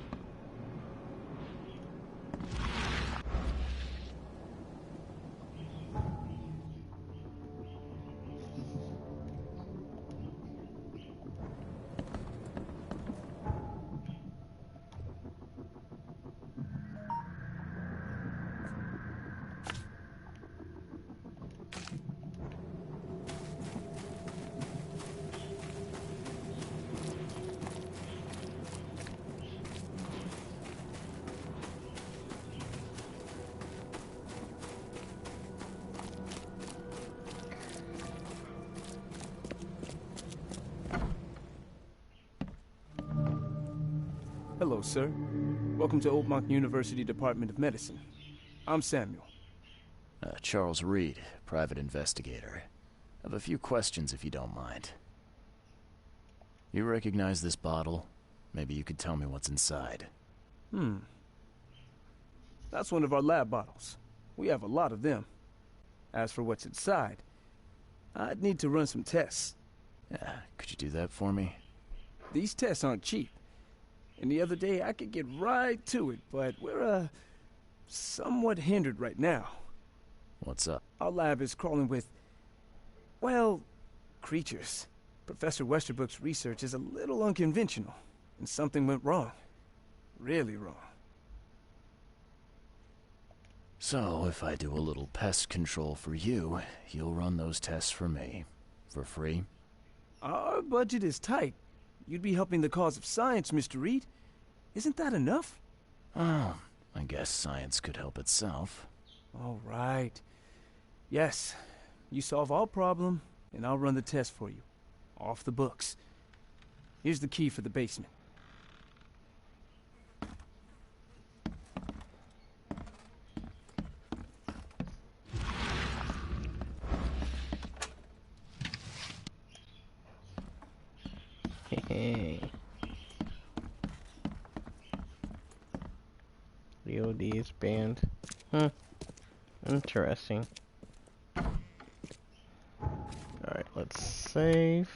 Hello, sir. Welcome to Oakmont University Department of Medicine. I'm Samuel. Charles Reed, private investigator. I have a few questions if you don't mind. You recognize this bottle? Maybe you could tell me what's inside. That's one of our lab bottles. We have a lot of them. As for what's inside, I'd need to run some tests. Yeah, could you do that for me? These tests aren't cheap. And the other day I could get right to it, but we're, somewhat hindered right now. What's up? Our lab is crawling with, well, creatures. Professor Westerbrook's research is a little unconventional, and something went wrong. Really wrong. So, if I do a little pest control for you, you'll run those tests for me. For free? Our budget is tight. You'd be helping the cause of science, Mr. Reed. Isn't that enough? Oh, I guess science could help itself. All right. Yes, you solve all problem, and I'll run the test for you. Off the books. Here's the key for the basement. Hey. The OD is banned. Interesting. Alright, let's save.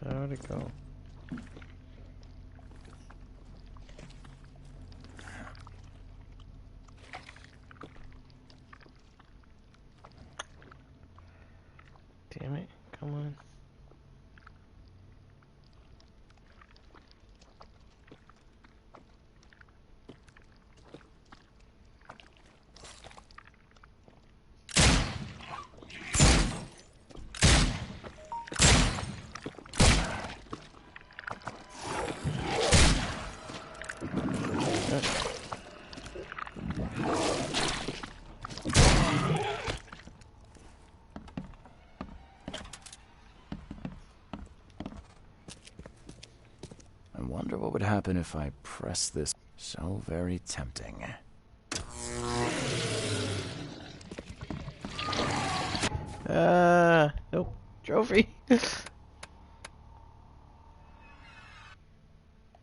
There we go. Damn it, come on. I wonder what would happen if I press this. So very tempting. Nope. Trophy.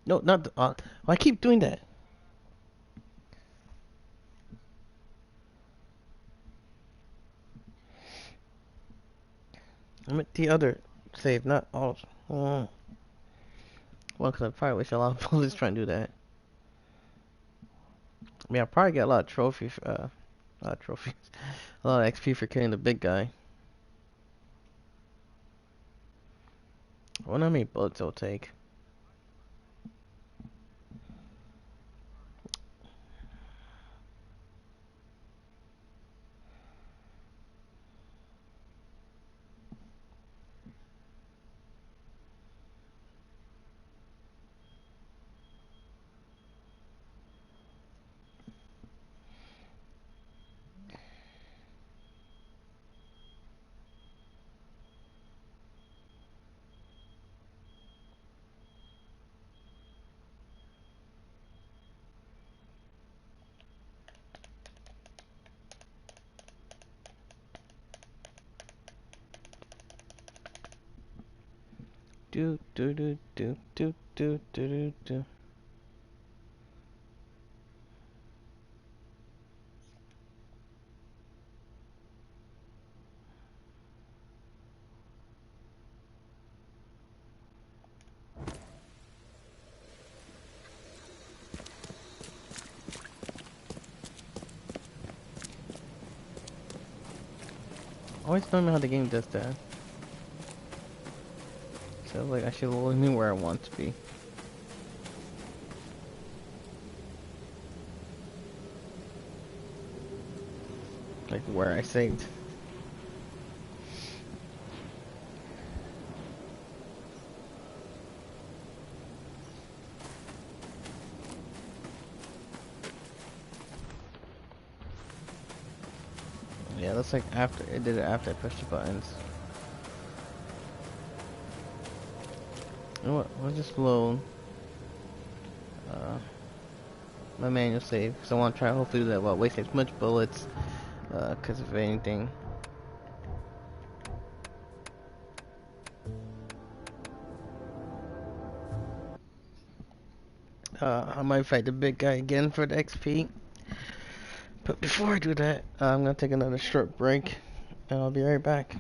No, not the, I keep doing that. I'm at the other save, not all. Oh. Well, because I probably wish a lot of bullets trying to do that. I mean, I probably get a lot of trophies, a lot of trophies, a lot of XP for killing the big guy. I wonder how many bullets it'll take. Do do do do do do do do do. I always don't know how the game does that. So like I should really know where I want to be. Like where I saved. Yeah, looks like after it did it after I pushed the buttons. You know what? We'll just load. my manual save because I want to try hopefully do that without wasting as much bullets. Because if anything. I might fight the big guy again for the XP. But before I do that, I'm gonna take another short break, and I'll be right back.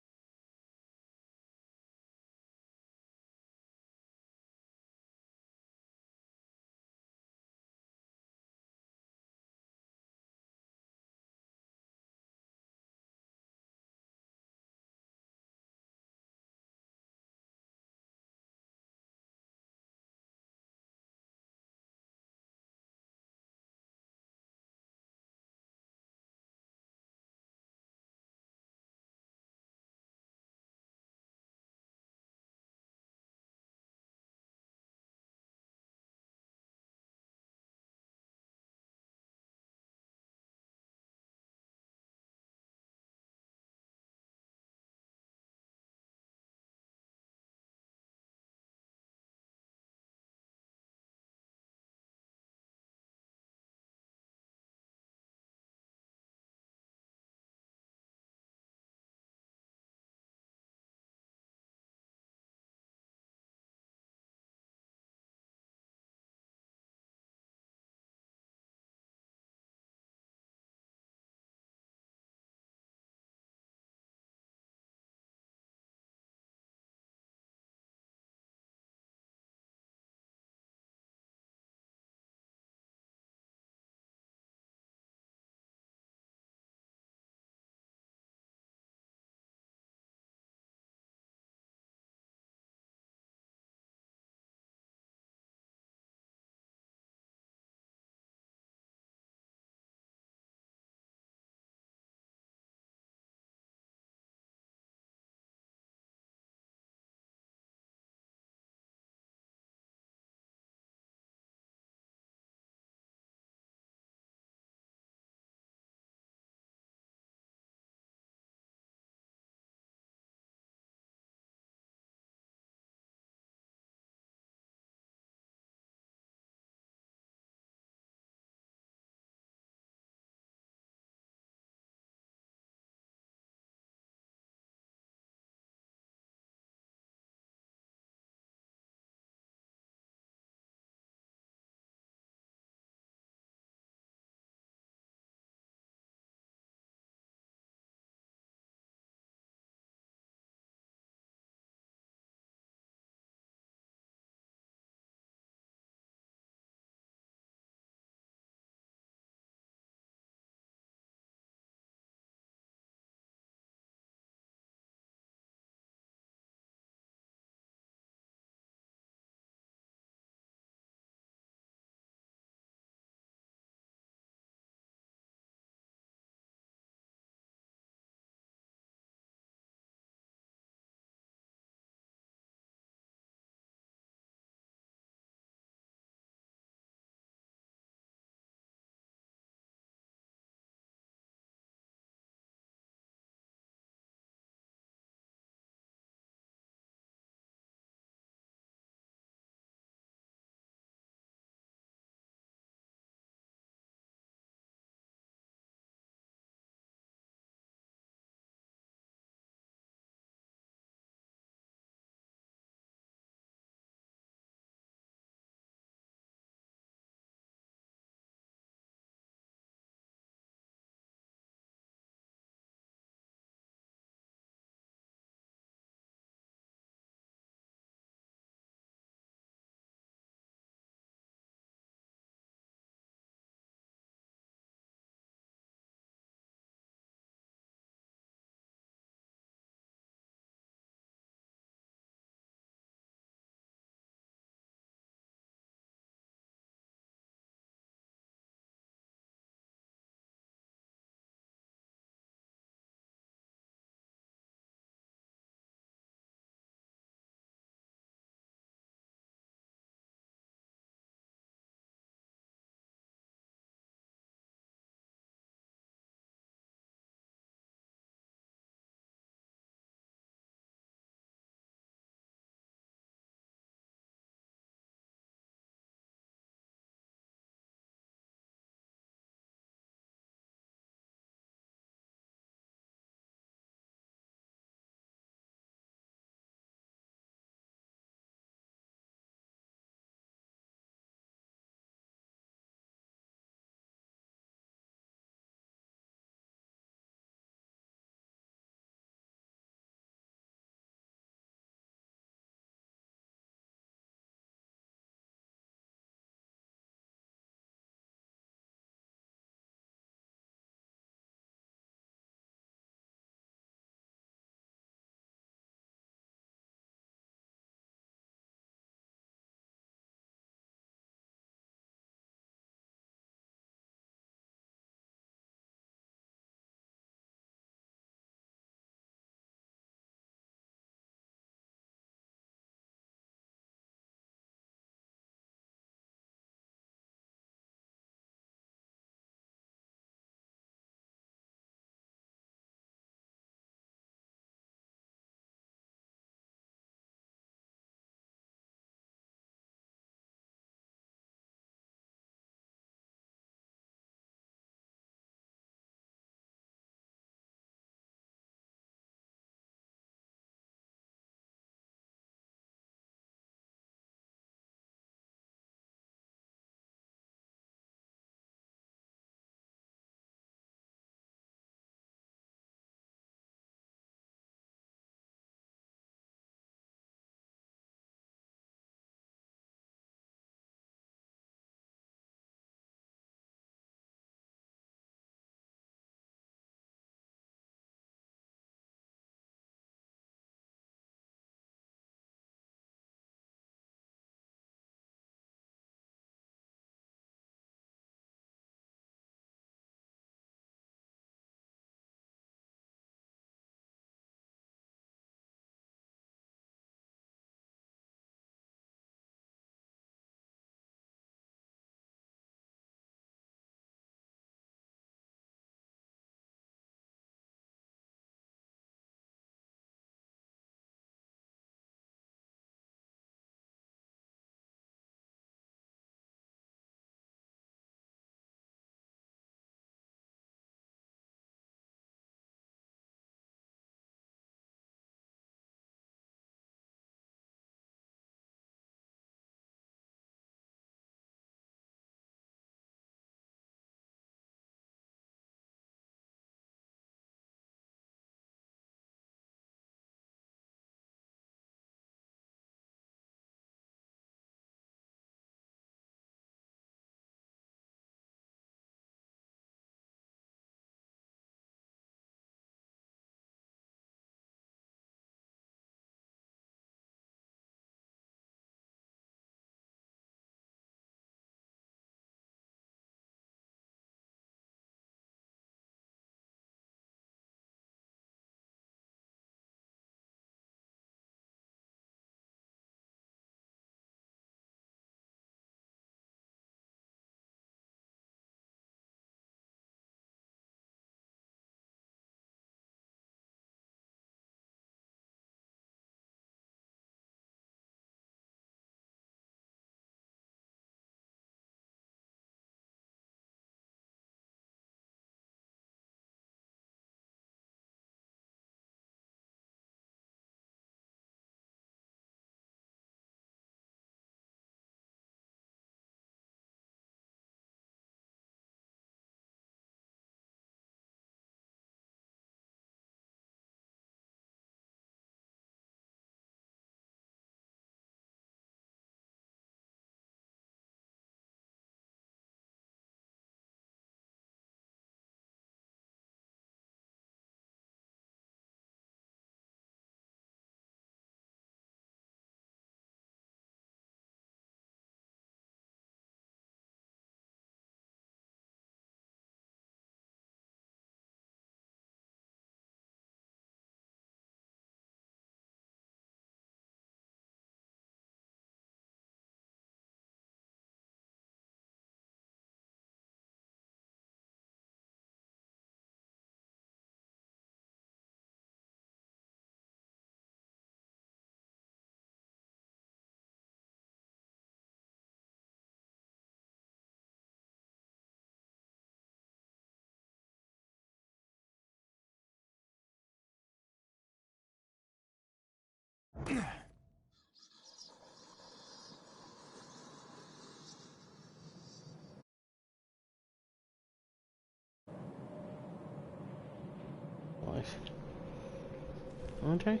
Okay.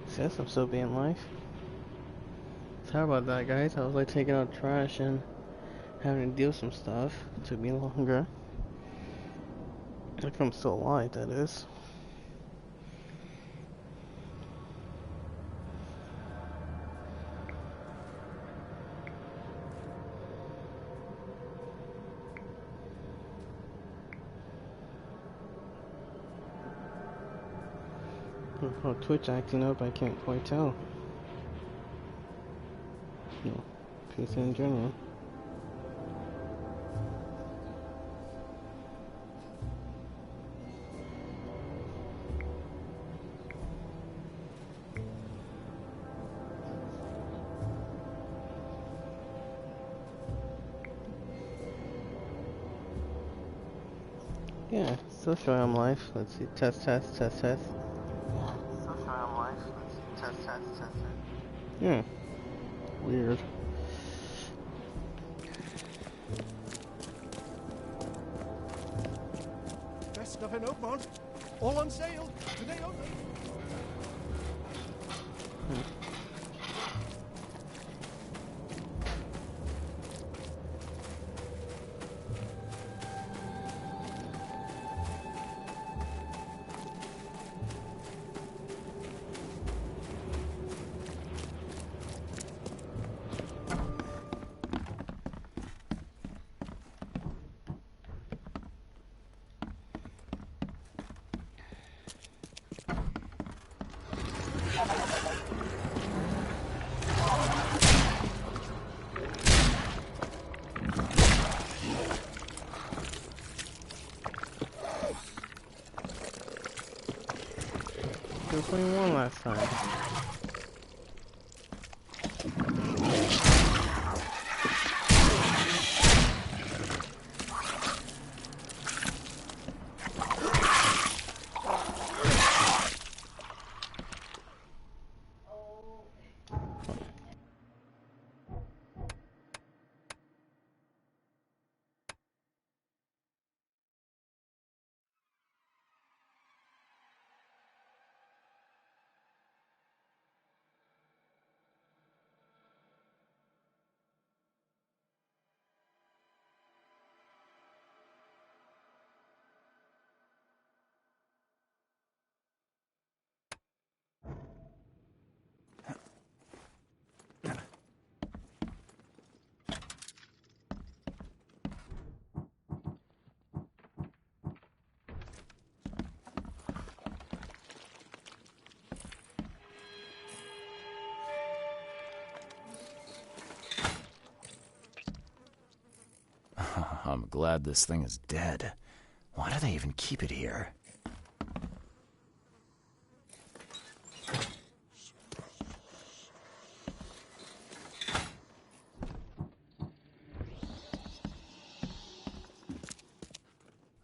Says I'm still being live. Sorry about that, guys. I was like taking out trash and having to deal with some stuff. It took me longer. If I'm still alive, that is. Oh, Twitch acting up, I can't quite tell. No, PC in general. Yeah, still showing I'm live. Let's see, test, test, test, test. Yeah, still showing I'm live. Let's see, test, test, test, test. Yeah, weird. Best stuff in Oakmont. All on sale. Today only. There was only one last time. I'm glad this thing is dead. Why do they even keep it here?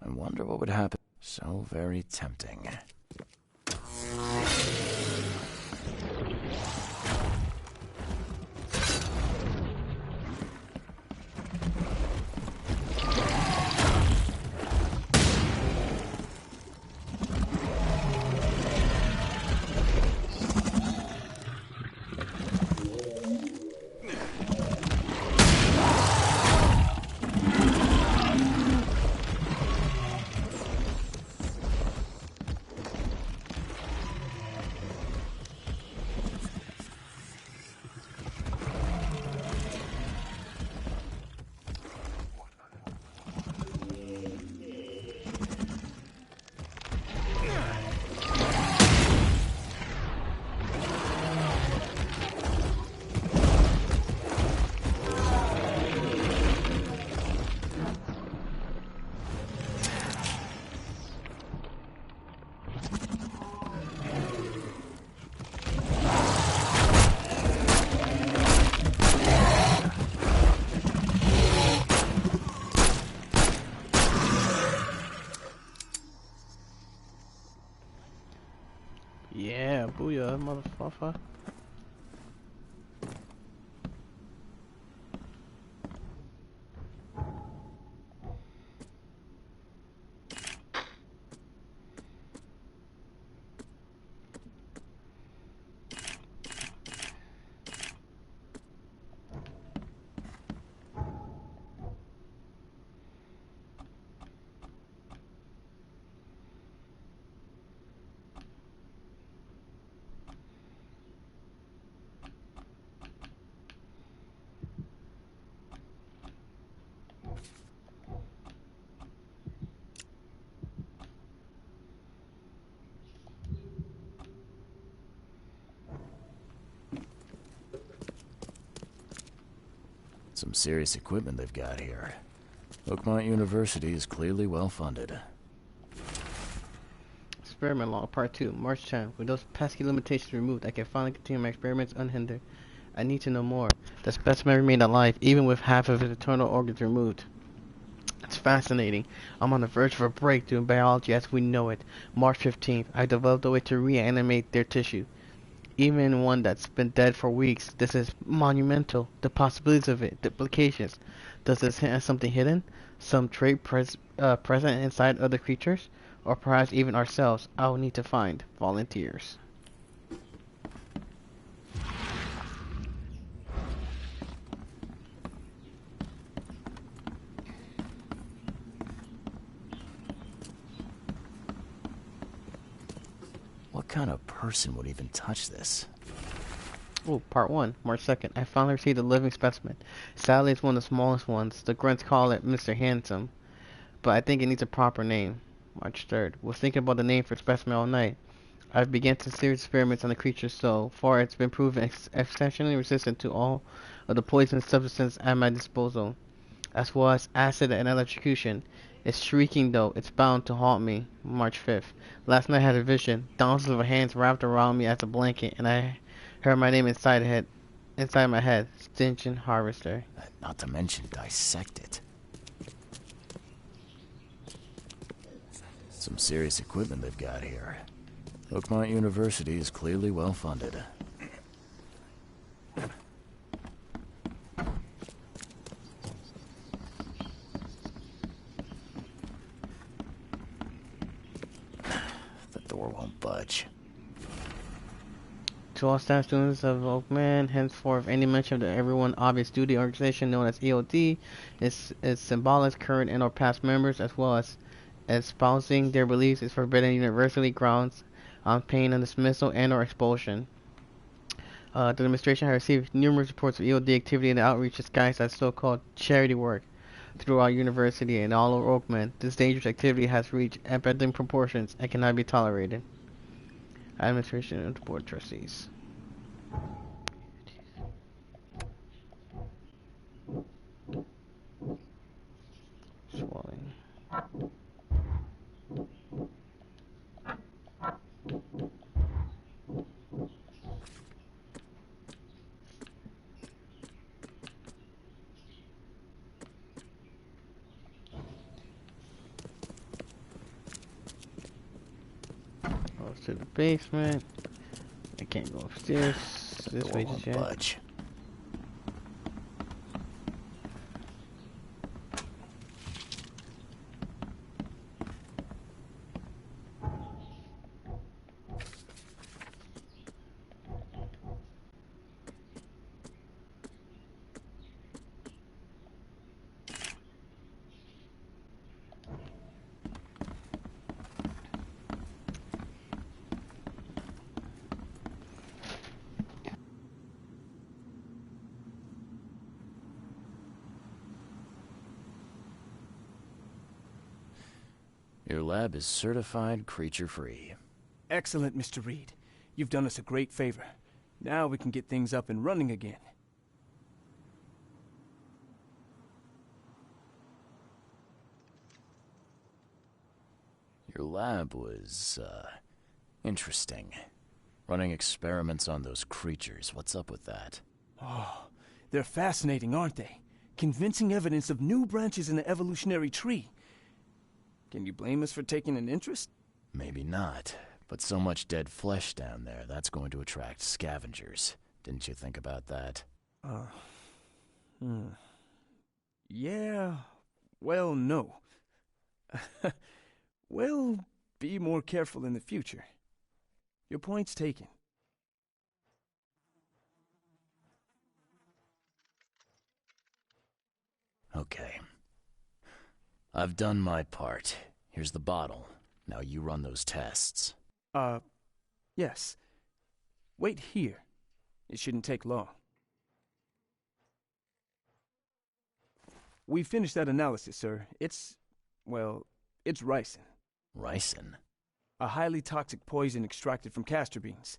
I wonder what would happen. So very tempting. Yeah, booyah, motherfucker. Some serious equipment they've got here. Oakmont University is clearly well funded. Experiment log part 2, March 10th. With those pesky limitations removed, I can finally continue my experiments unhindered. I need to know more. The specimen remained alive, even with half of his internal organs removed. It's fascinating. I'm on the verge of a breakthrough in biology as we know it. March 15th, I developed a way to reanimate their tissue. Even one that's been dead for weeks. This is monumental. The possibilities of it, the implications. Does this hint at something hidden? Some trait present inside other creatures? Or perhaps even ourselves? I will need to find volunteers. What kind of person would even touch this? Oh, part 1, March 2nd. I finally received a living specimen. Sadly, it's one of the smallest ones. The grunts call it Mr. Handsome, but I think it needs a proper name. March 3rd. Was thinking about the name for specimen all night. I've begun some serious experiments on the creature so far it's been proven exceptionally resistant to all of the poison substances at my disposal, as well as acid and electrocution. It's shrieking though, it's bound to haunt me. March 5th. Last night I had a vision. Thousands of hands wrapped around me as a blanket, and I heard my name inside my head. Stinching Harvester. Not to mention dissect it. Some serious equipment they've got here. Oakmont University is clearly well funded. The door won't budge. To all staff students of Oakman, henceforth any mention of the everyone obvious duty organization known as EOD is symbolic current and or past members, as well as espousing their beliefs is forbidden universally grounds on pain of dismissal and or expulsion. The administration has received numerous reports of EOD activity and outreach disguised as so-called charity work throughout university and all over Oakman. This dangerous activity has reached epidemic proportions and cannot be tolerated. Administration and board trustees. Swelling. To the basement. I can't go upstairs this way just yet. Budge. Your lab is certified creature-free. Excellent, Mr. Reed. You've done us a great favor. Now we can get things up and running again. Your lab was, interesting. Running experiments on those creatures. What's up with that? Oh, they're fascinating, aren't they? Convincing evidence of new branches in the evolutionary tree. Can you blame us for taking an interest? Maybe not, but so much dead flesh down there, that's going to attract scavengers. Didn't you think about that? Yeah, well, no. We'll be more careful in the future. Your point's taken. Okay. I've done my part. Here's the bottle. Now you run those tests. Yes. Wait here. It shouldn't take long. We finished that analysis, sir. It's ricin. Ricin? A highly toxic poison extracted from castor beans.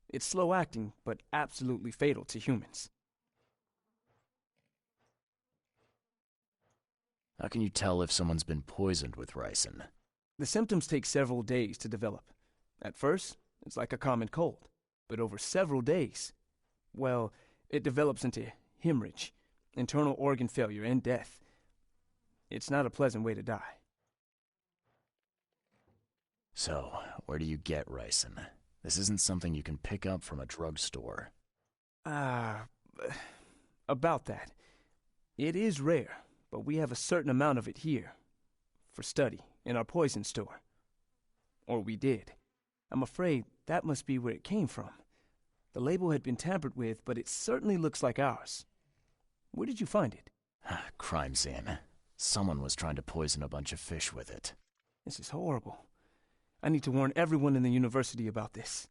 It's slow-acting, but absolutely fatal to humans. How can you tell if someone's been poisoned with ricin? The symptoms take several days to develop. At first, it's like a common cold. But over several days, well, it develops into hemorrhage, internal organ failure, and death. It's not a pleasant way to die. So, where do you get ricin? This isn't something you can pick up from a drugstore. About that. It is rare, but we have a certain amount of it here. For study, in our poison store. Or we did. I'm afraid that must be where it came from. The label had been tampered with, but it certainly looks like ours. Where did you find it? Crime scene. Someone was trying to poison a bunch of fish with it. This is horrible. I need to warn everyone in the university about this.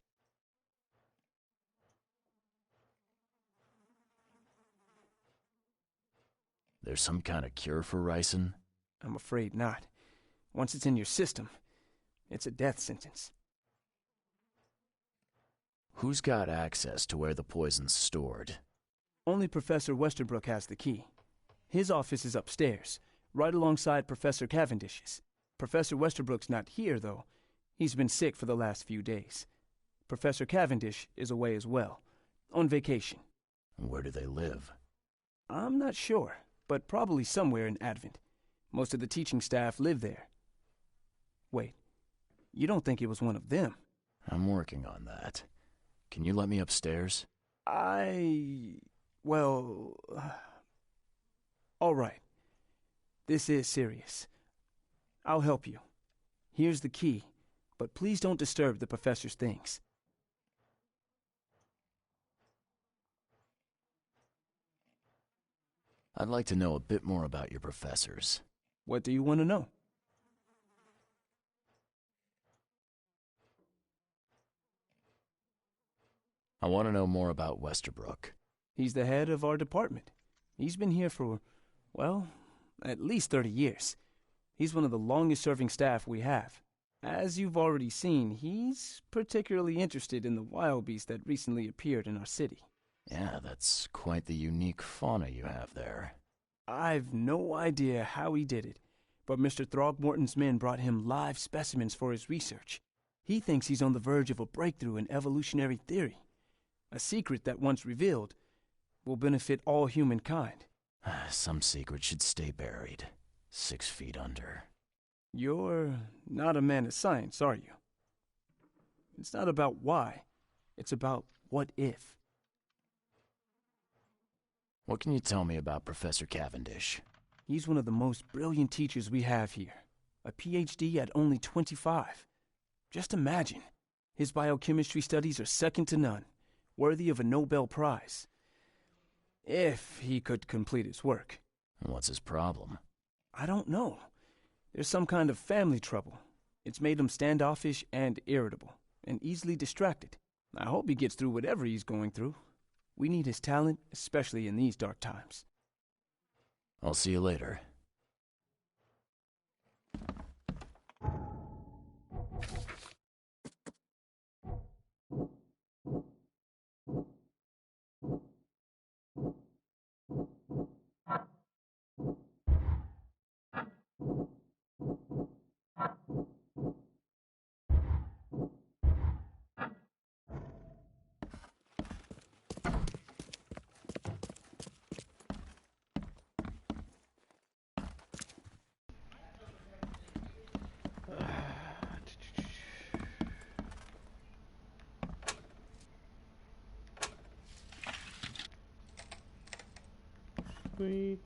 There's some kind of cure for ricin? I'm afraid not. Once it's in your system, it's a death sentence. Who's got access to where the poison's stored? Only Professor Westerbrook has the key. His office is upstairs, right alongside Professor Cavendish's. Professor Westerbrook's not here, though. He's been sick for the last few days. Professor Cavendish is away as well, on vacation. Where do they live? I'm not sure, but probably somewhere in Advent. Most of the teaching staff live there. Wait, you don't think it was one of them? I'm working on that. Can you let me upstairs? Well... all right. This is serious. I'll help you. Here's the key, but please don't disturb the professor's things. I'd like to know a bit more about your professors. What do you want to know? I want to know more about Westerbrook. He's the head of our department. He's been here for, well, at least 30 years. He's one of the longest-serving staff we have. As you've already seen, he's particularly interested in the wild beast that recently appeared in our city. Yeah, that's quite the unique fauna you have there. I've no idea how he did it, but Mr. Throgmorton's men brought him live specimens for his research. He thinks he's on the verge of a breakthrough in evolutionary theory. A secret that, once revealed, will benefit all humankind. Some secret should stay buried, 6 feet under. You're not a man of science, are you? It's not about why. It's about what if. What can you tell me about Professor Cavendish? He's one of the most brilliant teachers we have here. A PhD at only 25. Just imagine. His biochemistry studies are second to none, worthy of a Nobel Prize. If he could complete his work. What's his problem? I don't know. There's some kind of family trouble. It's made him standoffish and irritable, and easily distracted. I hope he gets through whatever he's going through. We need his talent, especially in these dark times. I'll see you later. Sweet.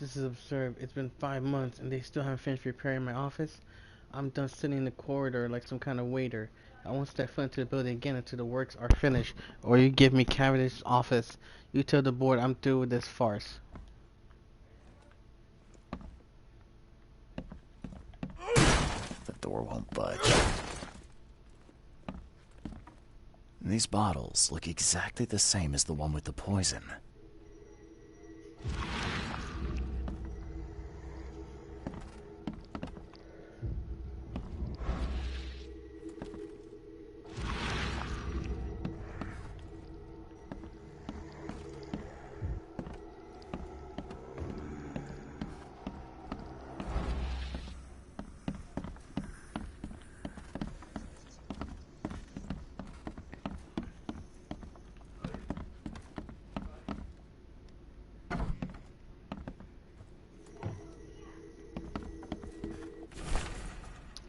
This is absurd. It's been 5 months and they still haven't finished repairing my office. I'm done sitting in the corridor like some kind of waiter. I won't step foot into the building again until the works are finished. Or you give me Cavendish's office. You tell the board I'm through with this farce. The door won't budge. These bottles look exactly the same as the one with the poison.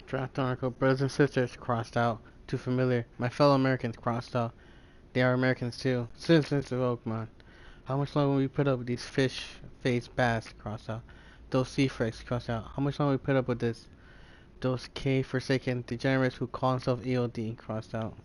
Draft article. Brothers and sisters crossed out. Too familiar. My fellow Americans crossed out. They are Americans too. Citizens of Oakmont. How much longer will we put up with these fish-faced bass crossed out? Those sea freaks crossed out. How much longer will we put up with this? Those K-forsaken degenerates who call themselves EOD crossed out.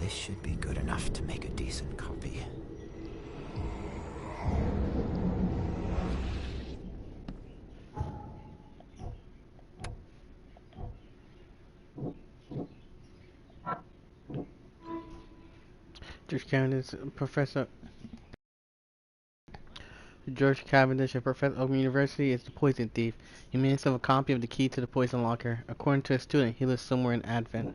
This should be good enough to make a decent copy. George Cavendish, Professor George Cavendish, a professor of University, is the poison thief. He made himself a copy of the key to the poison locker. According to a student, he lives somewhere in Advent.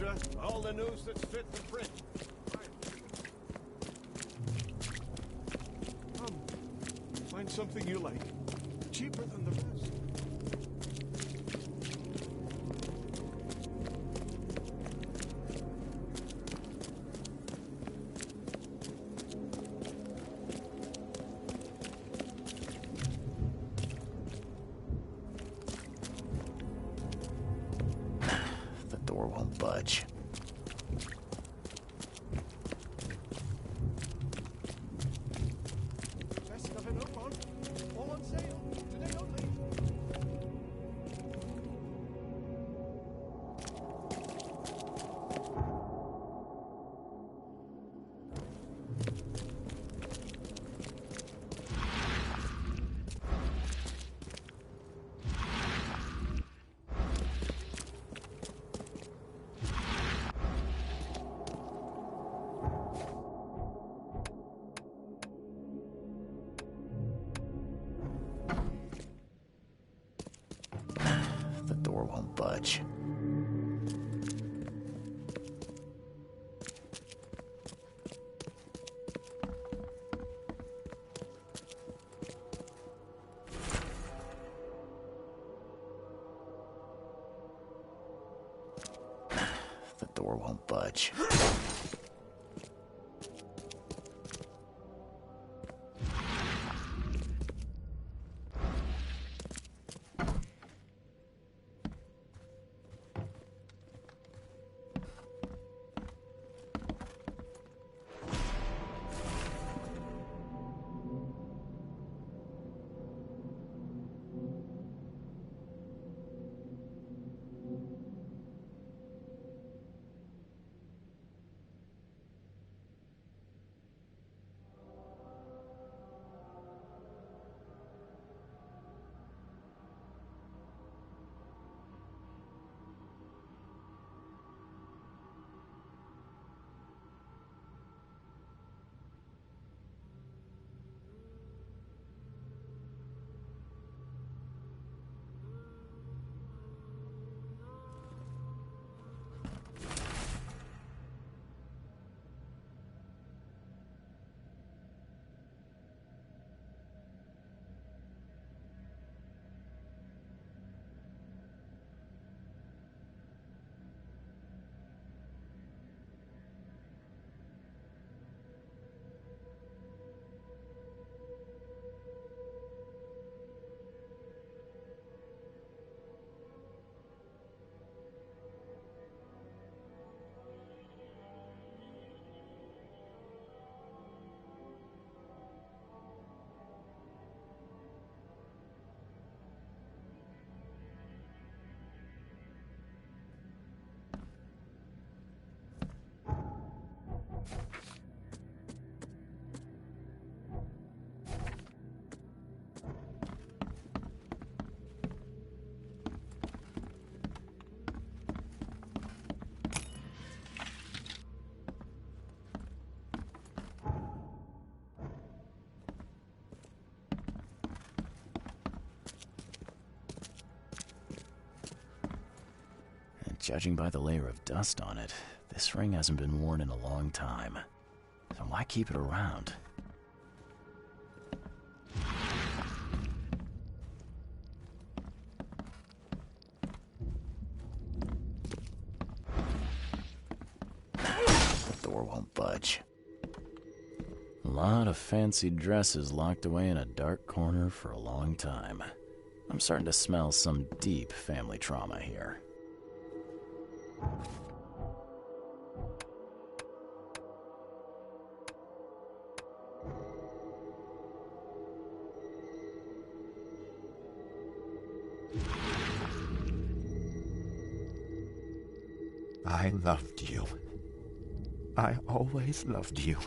extra. All the news that's fit for print. Find something you like. Cheaper than the rest. The door won't budge. Best stuff in Oakmont. All on sale. Today only. The door won't budge. The door won't budge. Judging by the layer of dust on it, this ring hasn't been worn in a long time. So why keep it around? The door won't budge. A lot of fancy dresses locked away in a dark corner for a long time. I'm starting to smell some deep family trauma here. I loved you. I always loved you.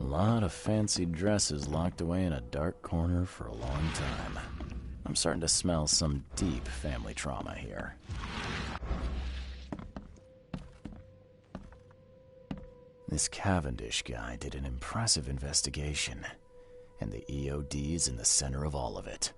lot of fancy dresses locked away in a dark corner for a long time. I'm starting to smell some deep family trauma here. This Cavendish guy did an impressive investigation, and the EOD's in the center of all of it.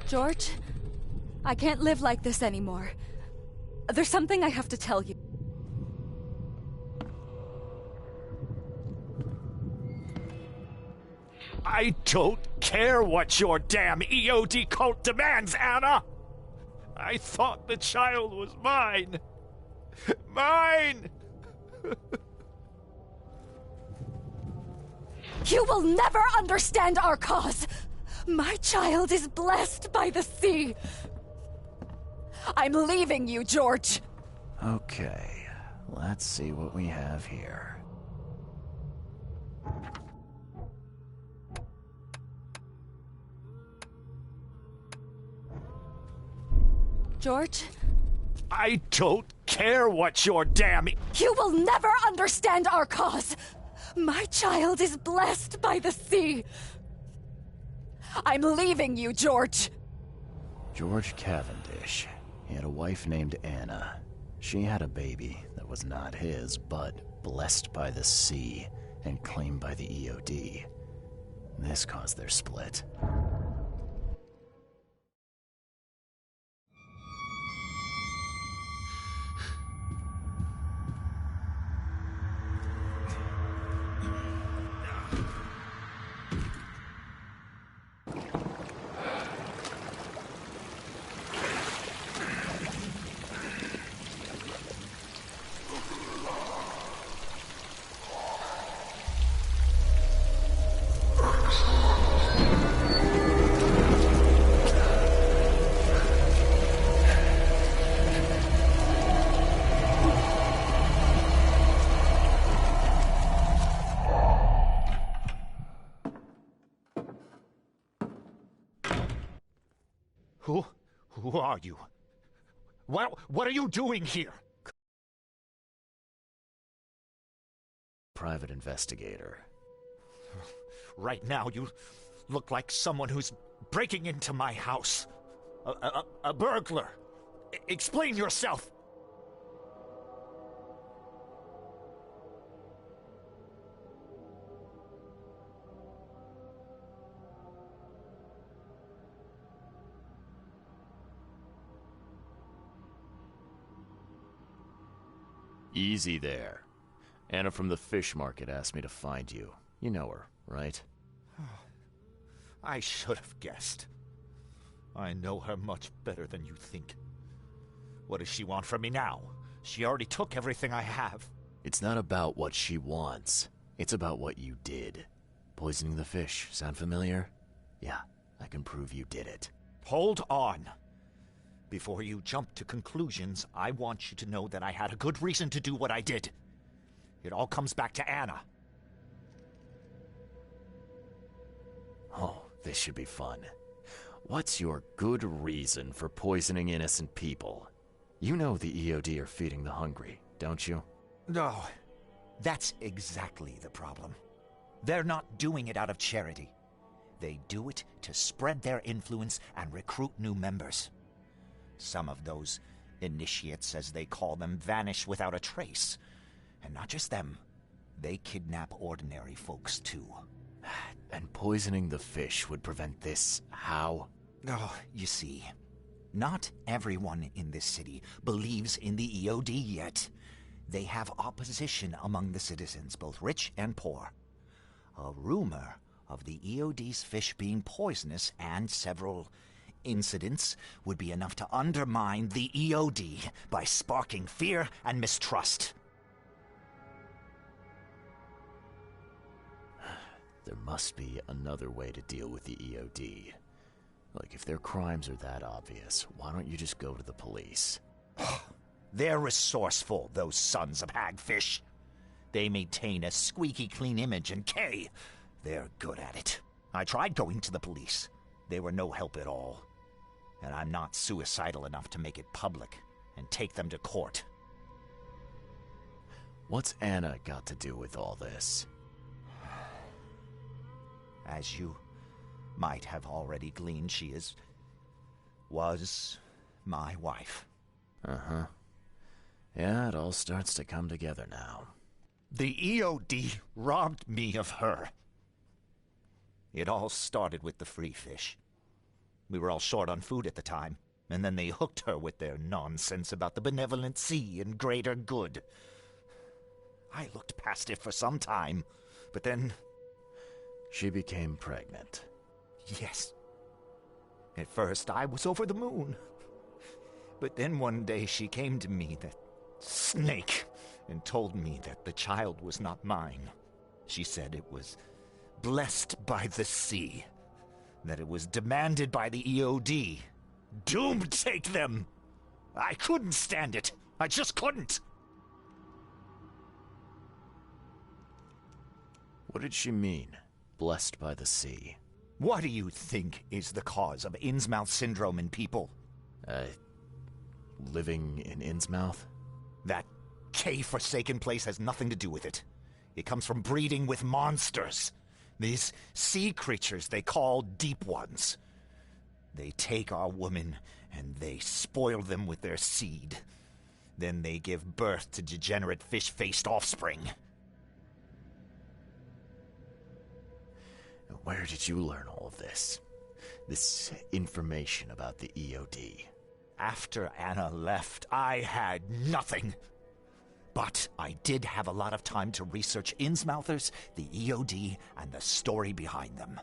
George, I can't live like this anymore. There's something I have to tell you. I don't care what your damn EOD cult demands, Anna! I thought the child was mine! Mine! You will never understand our cause! My child is blessed by the sea! I'm leaving you, George! Okay, let's see what we have here. George? I don't care what your damn... You will never understand our cause! My child is blessed by the sea! I'm leaving you, George! George Cavendish. He had a wife named Anna. She had a baby that was not his, but blessed by the sea and claimed by the EOD. This caused their split. Who are you? What are you doing here? Private investigator. Right now, you look like someone who's breaking into my house. A burglar. Explain yourself. Easy there. Anna from the fish market asked me to find you. You know her, right? I should have guessed. I know her much better than you think. What does she want from me now? She already took everything I have. It's not about what she wants. It's about what you did. Poisoning the fish. Sound familiar? Yeah, I can prove you did it. Hold on. Before you jump to conclusions, I want you to know that I had a good reason to do what I did. It all comes back to Anna. Oh, this should be fun. What's your good reason for poisoning innocent people? You know the EOD are feeding the hungry, don't you? No, that's exactly the problem. They're not doing it out of charity. They do it to spread their influence and recruit new members. Some of those initiates, as they call them, vanish without a trace. And not just them. They kidnap ordinary folks, too. And poisoning the fish would prevent this how? Oh, you see, not everyone in this city believes in the EOD yet. They have opposition among the citizens, both rich and poor. A rumor of the EOD's fish being poisonous and several incidents would be enough to undermine the EOD by sparking fear and mistrust. There must be another way to deal with the EOD. Like, if their crimes are that obvious, why don't you just go to the police? They're resourceful, those sons of hagfish. They maintain a squeaky clean image, and they're good at it. I tried going to the police. They were no help at all. And I'm not suicidal enough to make it public and take them to court. What's Anna got to do with all this? As you might have already gleaned, she was my wife. Uh-huh. Yeah, it all starts to come together now. The EOD robbed me of her. It all started with the free fish. We were all short on food at the time, and then they hooked her with their nonsense about the benevolent sea and greater good. I looked past it for some time, but then... She became pregnant. Yes. At first, I was over the moon. But then one day she came to me, that snake, and told me that the child was not mine. She said it was blessed by the sea, that it was demanded by the EOD. Doomed take them! I couldn't stand it. I just couldn't. What did she mean, blessed by the sea? What do you think is the cause of Innsmouth syndrome in people? Living in Innsmouth? That K-forsaken place has nothing to do with it. It comes from breeding with monsters. These sea creatures they call Deep Ones. They take our women and they spoil them with their seed. Then they give birth to degenerate fish-faced offspring. Where did you learn all of this? This information about the EOD? After Anna left, I had nothing. But I did have a lot of time to research Innsmouthers, the EOD, and the story behind them.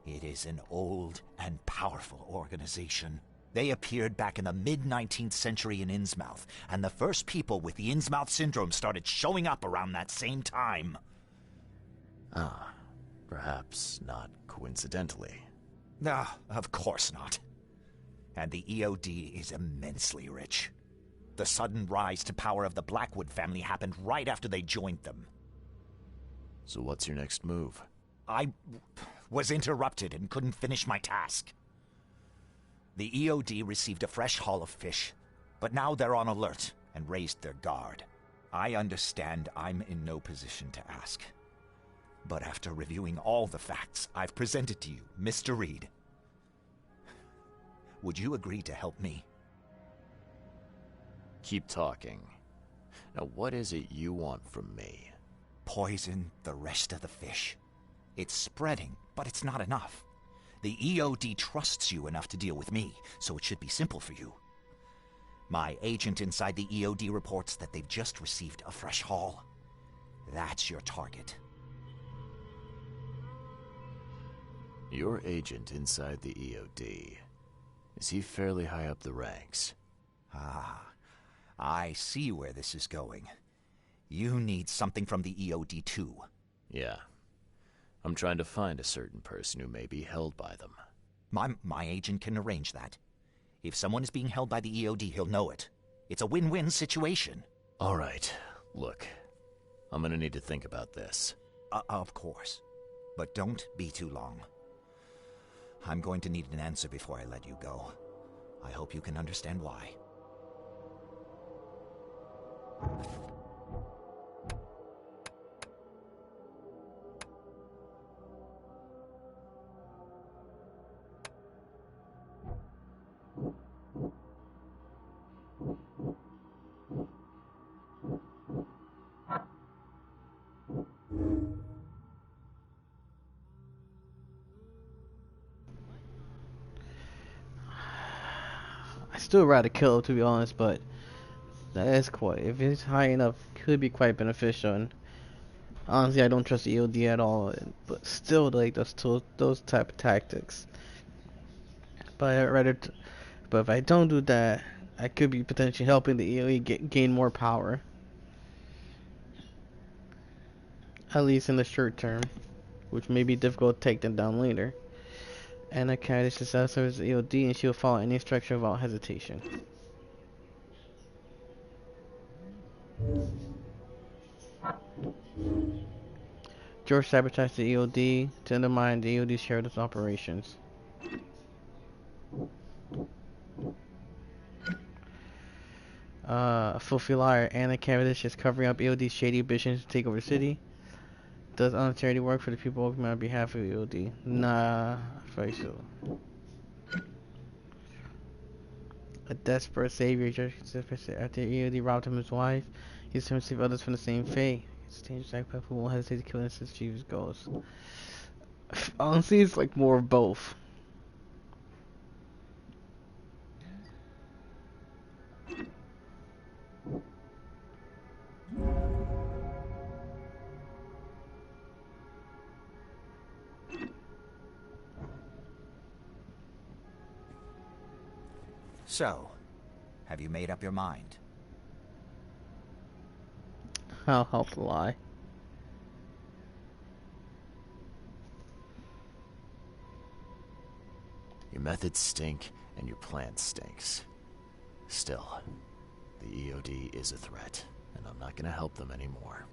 It is an old and powerful organization. They appeared back in the mid-19th century in Innsmouth, and the first people with the Innsmouth syndrome started showing up around that same time. Ah, perhaps not coincidentally. Ah, of course not. And the EOD is immensely rich. The sudden rise to power of the Blackwood family happened right after they joined them. So what's your next move? I was interrupted and couldn't finish my task. The EOD received a fresh haul of fish, but now they're on alert and raised their guard. I understand I'm in no position to ask. But after reviewing all the facts I've presented to you, Mr. Reed, would you agree to help me? Keep talking. Now, what is it you want from me? Poison the rest of the fish. It's spreading, but it's not enough. The EOD trusts you enough to deal with me, so it should be simple for you. My agent inside the EOD reports that they've just received a fresh haul. That's your target. Your agent inside the EOD. Is he fairly high up the ranks? Ah, I see where this is going. You need something from the EOD too. Yeah. I'm trying to find a certain person who may be held by them. My agent can arrange that. If someone is being held by the EOD, he'll know it. It's a win-win situation. All right. Look, I'm gonna need to think about this. Of course. But don't be too long. I'm going to need an answer before I let you go. I hope you can understand why. I still rather kill him, to be honest, but that is quite, if it's high enough, could be quite beneficial. And honestly, I don't trust EOD at all, but still, like those type of tactics. But I rather, but if I don't do that, I could be potentially helping the EOD gain more power, at least in the short term, which may be difficult to take them down later. And a candidate should serve as EOD, and she will follow any instruction without hesitation. George sabotaged the EOD to undermine the EOD's share of its operations. A filthy liar. Anna Cavendish is covering up EOD's shady ambitions to take over the city. Does uncharity work for the people working on behalf of EOD? Nah, very so. A desperate savior after EOD robbed him of his wife. He's trying to save others from the same fate. It's a dangerous psychopath who won't hesitate to kill innocent to achieve his goals. Honestly, it's like more of both. So, have you made up your mind? I'll help the lie. Your methods stink, and your plan stinks. Still, the EOD is a threat, and I'm not gonna help them anymore.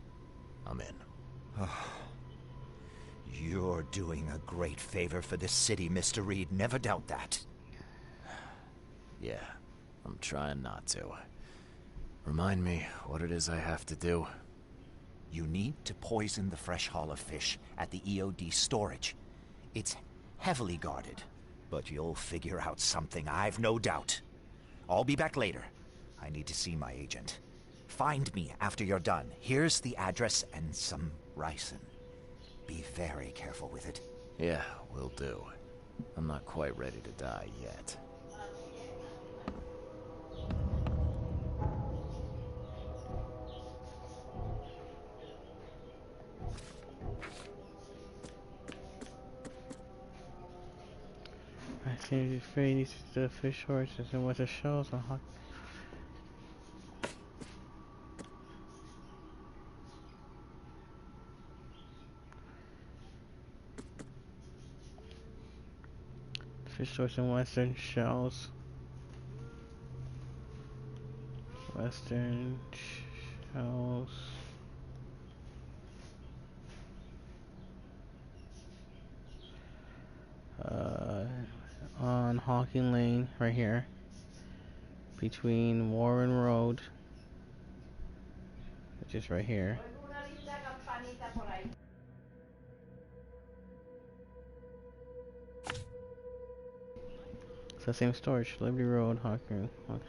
I'm in. You're doing a great favor for the city, Mr. Reed. Never doubt that. Yeah, I'm trying not to. Remind me what it is I have to do. You need to poison the fresh haul of fish at the EOD storage. It's heavily guarded, but you'll figure out something, I've no doubt. I'll be back later. I need to see my agent. Find me after you're done. Here's the address and some ricin. Be very careful with it. Yeah, will do. I'm not quite ready to die yet. I seem to be afraid these are the fish horses and what the shells on hot. Fish horse and western shells. Western shells. On Hawking Lane, right here, between Warren Road, which is right here. It's the same storage, Liberty Road, Hawking Lane.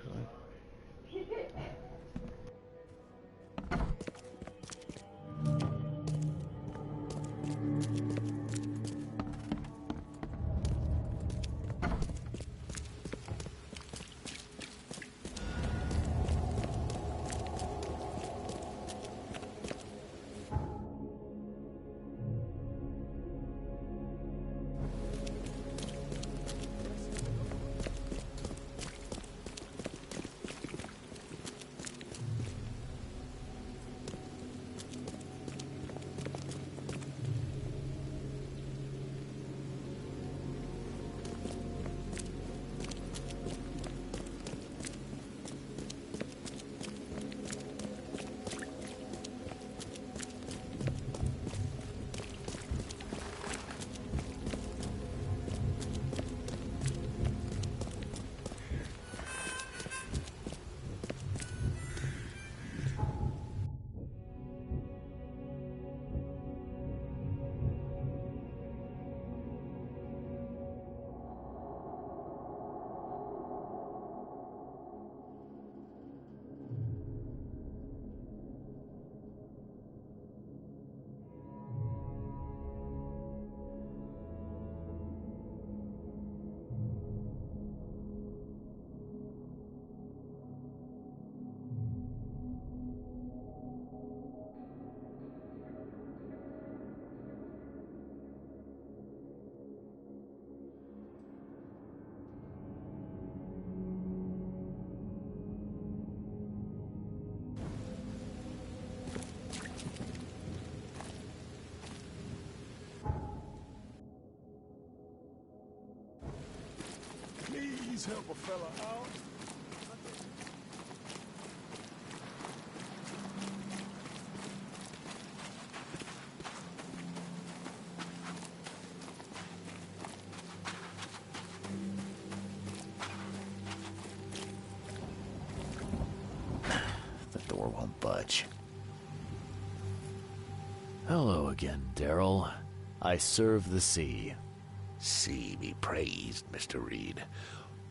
please help a fella out? The door won't budge. Hello again, Daryl. I serve the sea. Sea be praised, Mr. Reed.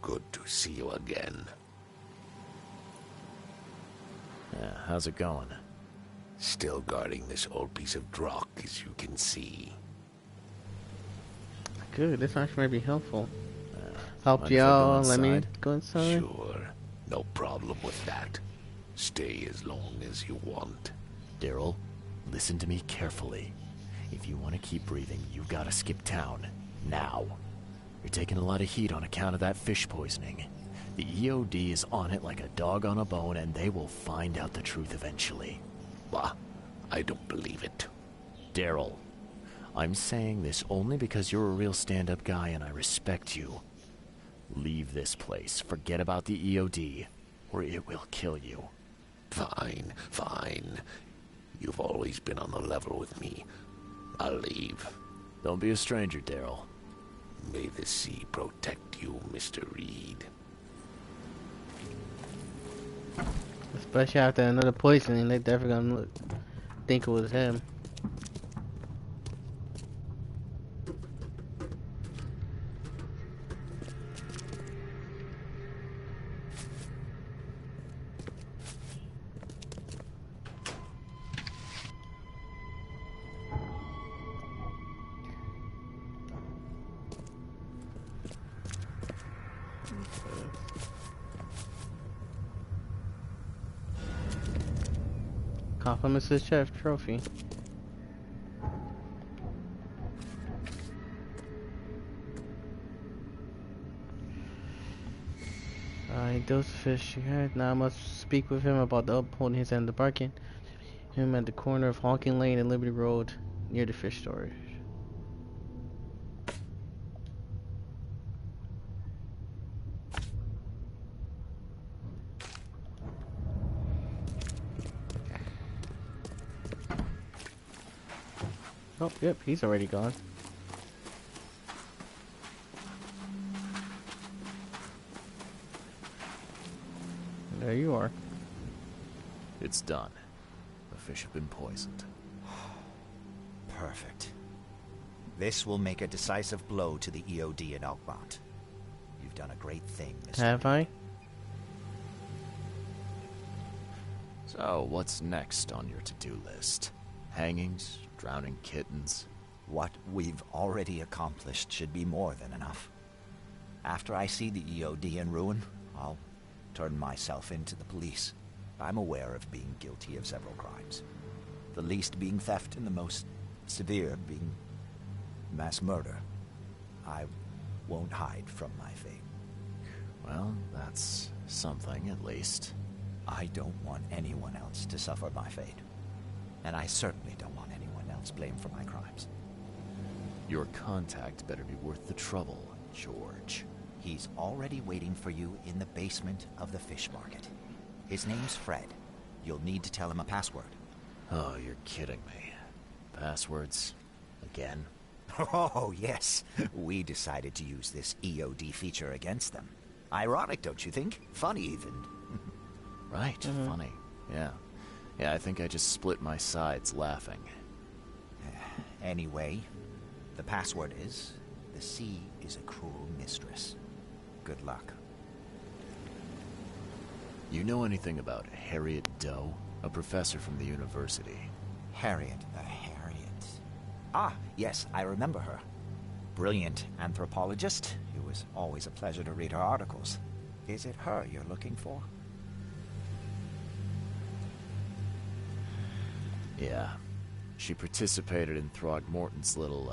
Good to see you again. Yeah, how's it going? Still guarding this old piece of drock, as you can see. Good, this actually might be helpful. Mind Help if I go y'all, let me inside? go inside. Sure, no problem with that. Stay as long as you want. Daryl, listen to me carefully. If you want to keep breathing, you gotta skip town. Now. You're taking a lot of heat on account of that fish poisoning. The EOD is on it like a dog on a bone, and they will find out the truth eventually. Bah, I don't believe it. Daryl, I'm saying this only because you're a real stand-up guy and I respect you. Leave this place. Forget about the EOD, or it will kill you. Fine, fine. You've always been on the level with me. I'll leave. Don't be a stranger, Daryl. May the sea protect you, Mr. Reed. Especially after another poisoning, they definitely gonna think it was him. Compliments to Chef Trophy. Alright, those fish you had. Now I must speak with him about the upholding his end of the bargain. Him at the corner of Hawking Lane and Liberty Road near the fish storage. Oh, yep, he's already gone. There you are. It's done. The fish have been poisoned. Perfect. This will make a decisive blow to the EOD in Oakmont. You've done a great thing, Mr. Have I? So, what's next on your to-do list? Hangings? Drowning kittens? What we've already accomplished should be more than enough. After I see the EOD in ruin, I'll turn myself into the police. I'm aware of being guilty of several crimes. The least being theft and the most severe being mass murder. I won't hide from my fate. Well, that's something at least. I don't want anyone else to suffer my fate. And I certainly don't want anyone else blamed for my crimes. Your contact better be worth the trouble, George. He's already waiting for you in the basement of the fish market. His name's Fred. You'll need to tell him a password. Oh, you're kidding me. Passwords? Again? Oh, yes. We decided to use this EOD feature against them. Ironic, don't you think? Funny, even. Right, funny. Yeah. Yeah, I think I just split my sides laughing. Anyway, the password is, the sea is a cruel mistress. Good luck. You know anything about Harriet Doe? A professor from the university. Harriet. Ah, yes, I remember her. Brilliant anthropologist. It was always a pleasure to read her articles. Is it her you're looking for? Yeah. She participated in Throgmorton's little,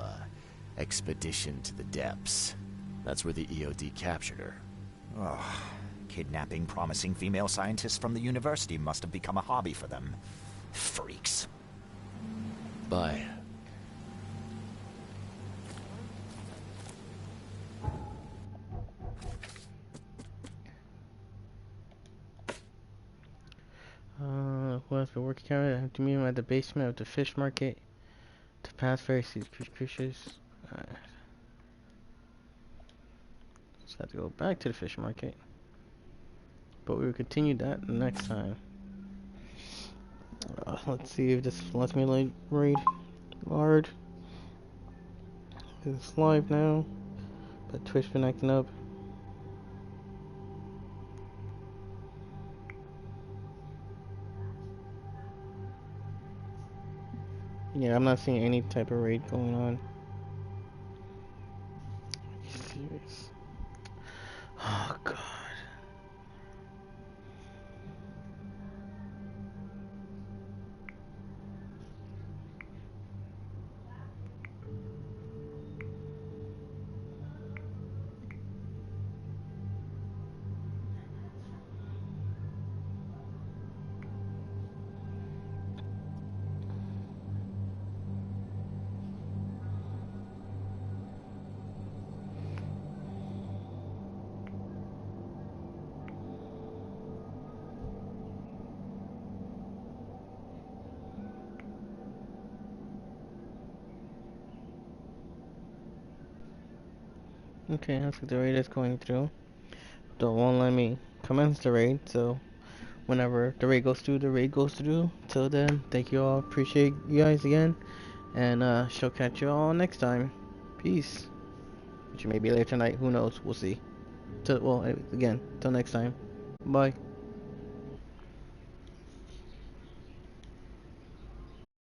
expedition to the depths. That's where the EOD captured her. Oh, kidnapping promising female scientists from the university must have become a hobby for them. Freaks. Bye. who has been working on it. I have to meet him at the basement of the fish market to pass various creatures. Just have to go back to the fish market. But we will continue that next time. Let's see if this lets me raid hard. It's live now, but Twitch been acting up. Yeah, I'm not seeing any type of raid going on. Are you serious? Oh god. Okay, looks like the raid is going through. Don't won't let me commence the raid, so whenever the raid goes through, the raid goes through. Till then, thank you all. Appreciate you guys again. And she'll catch you all next time. Peace. Which may be later tonight, who knows? We'll see. Well, again, till next time. Bye.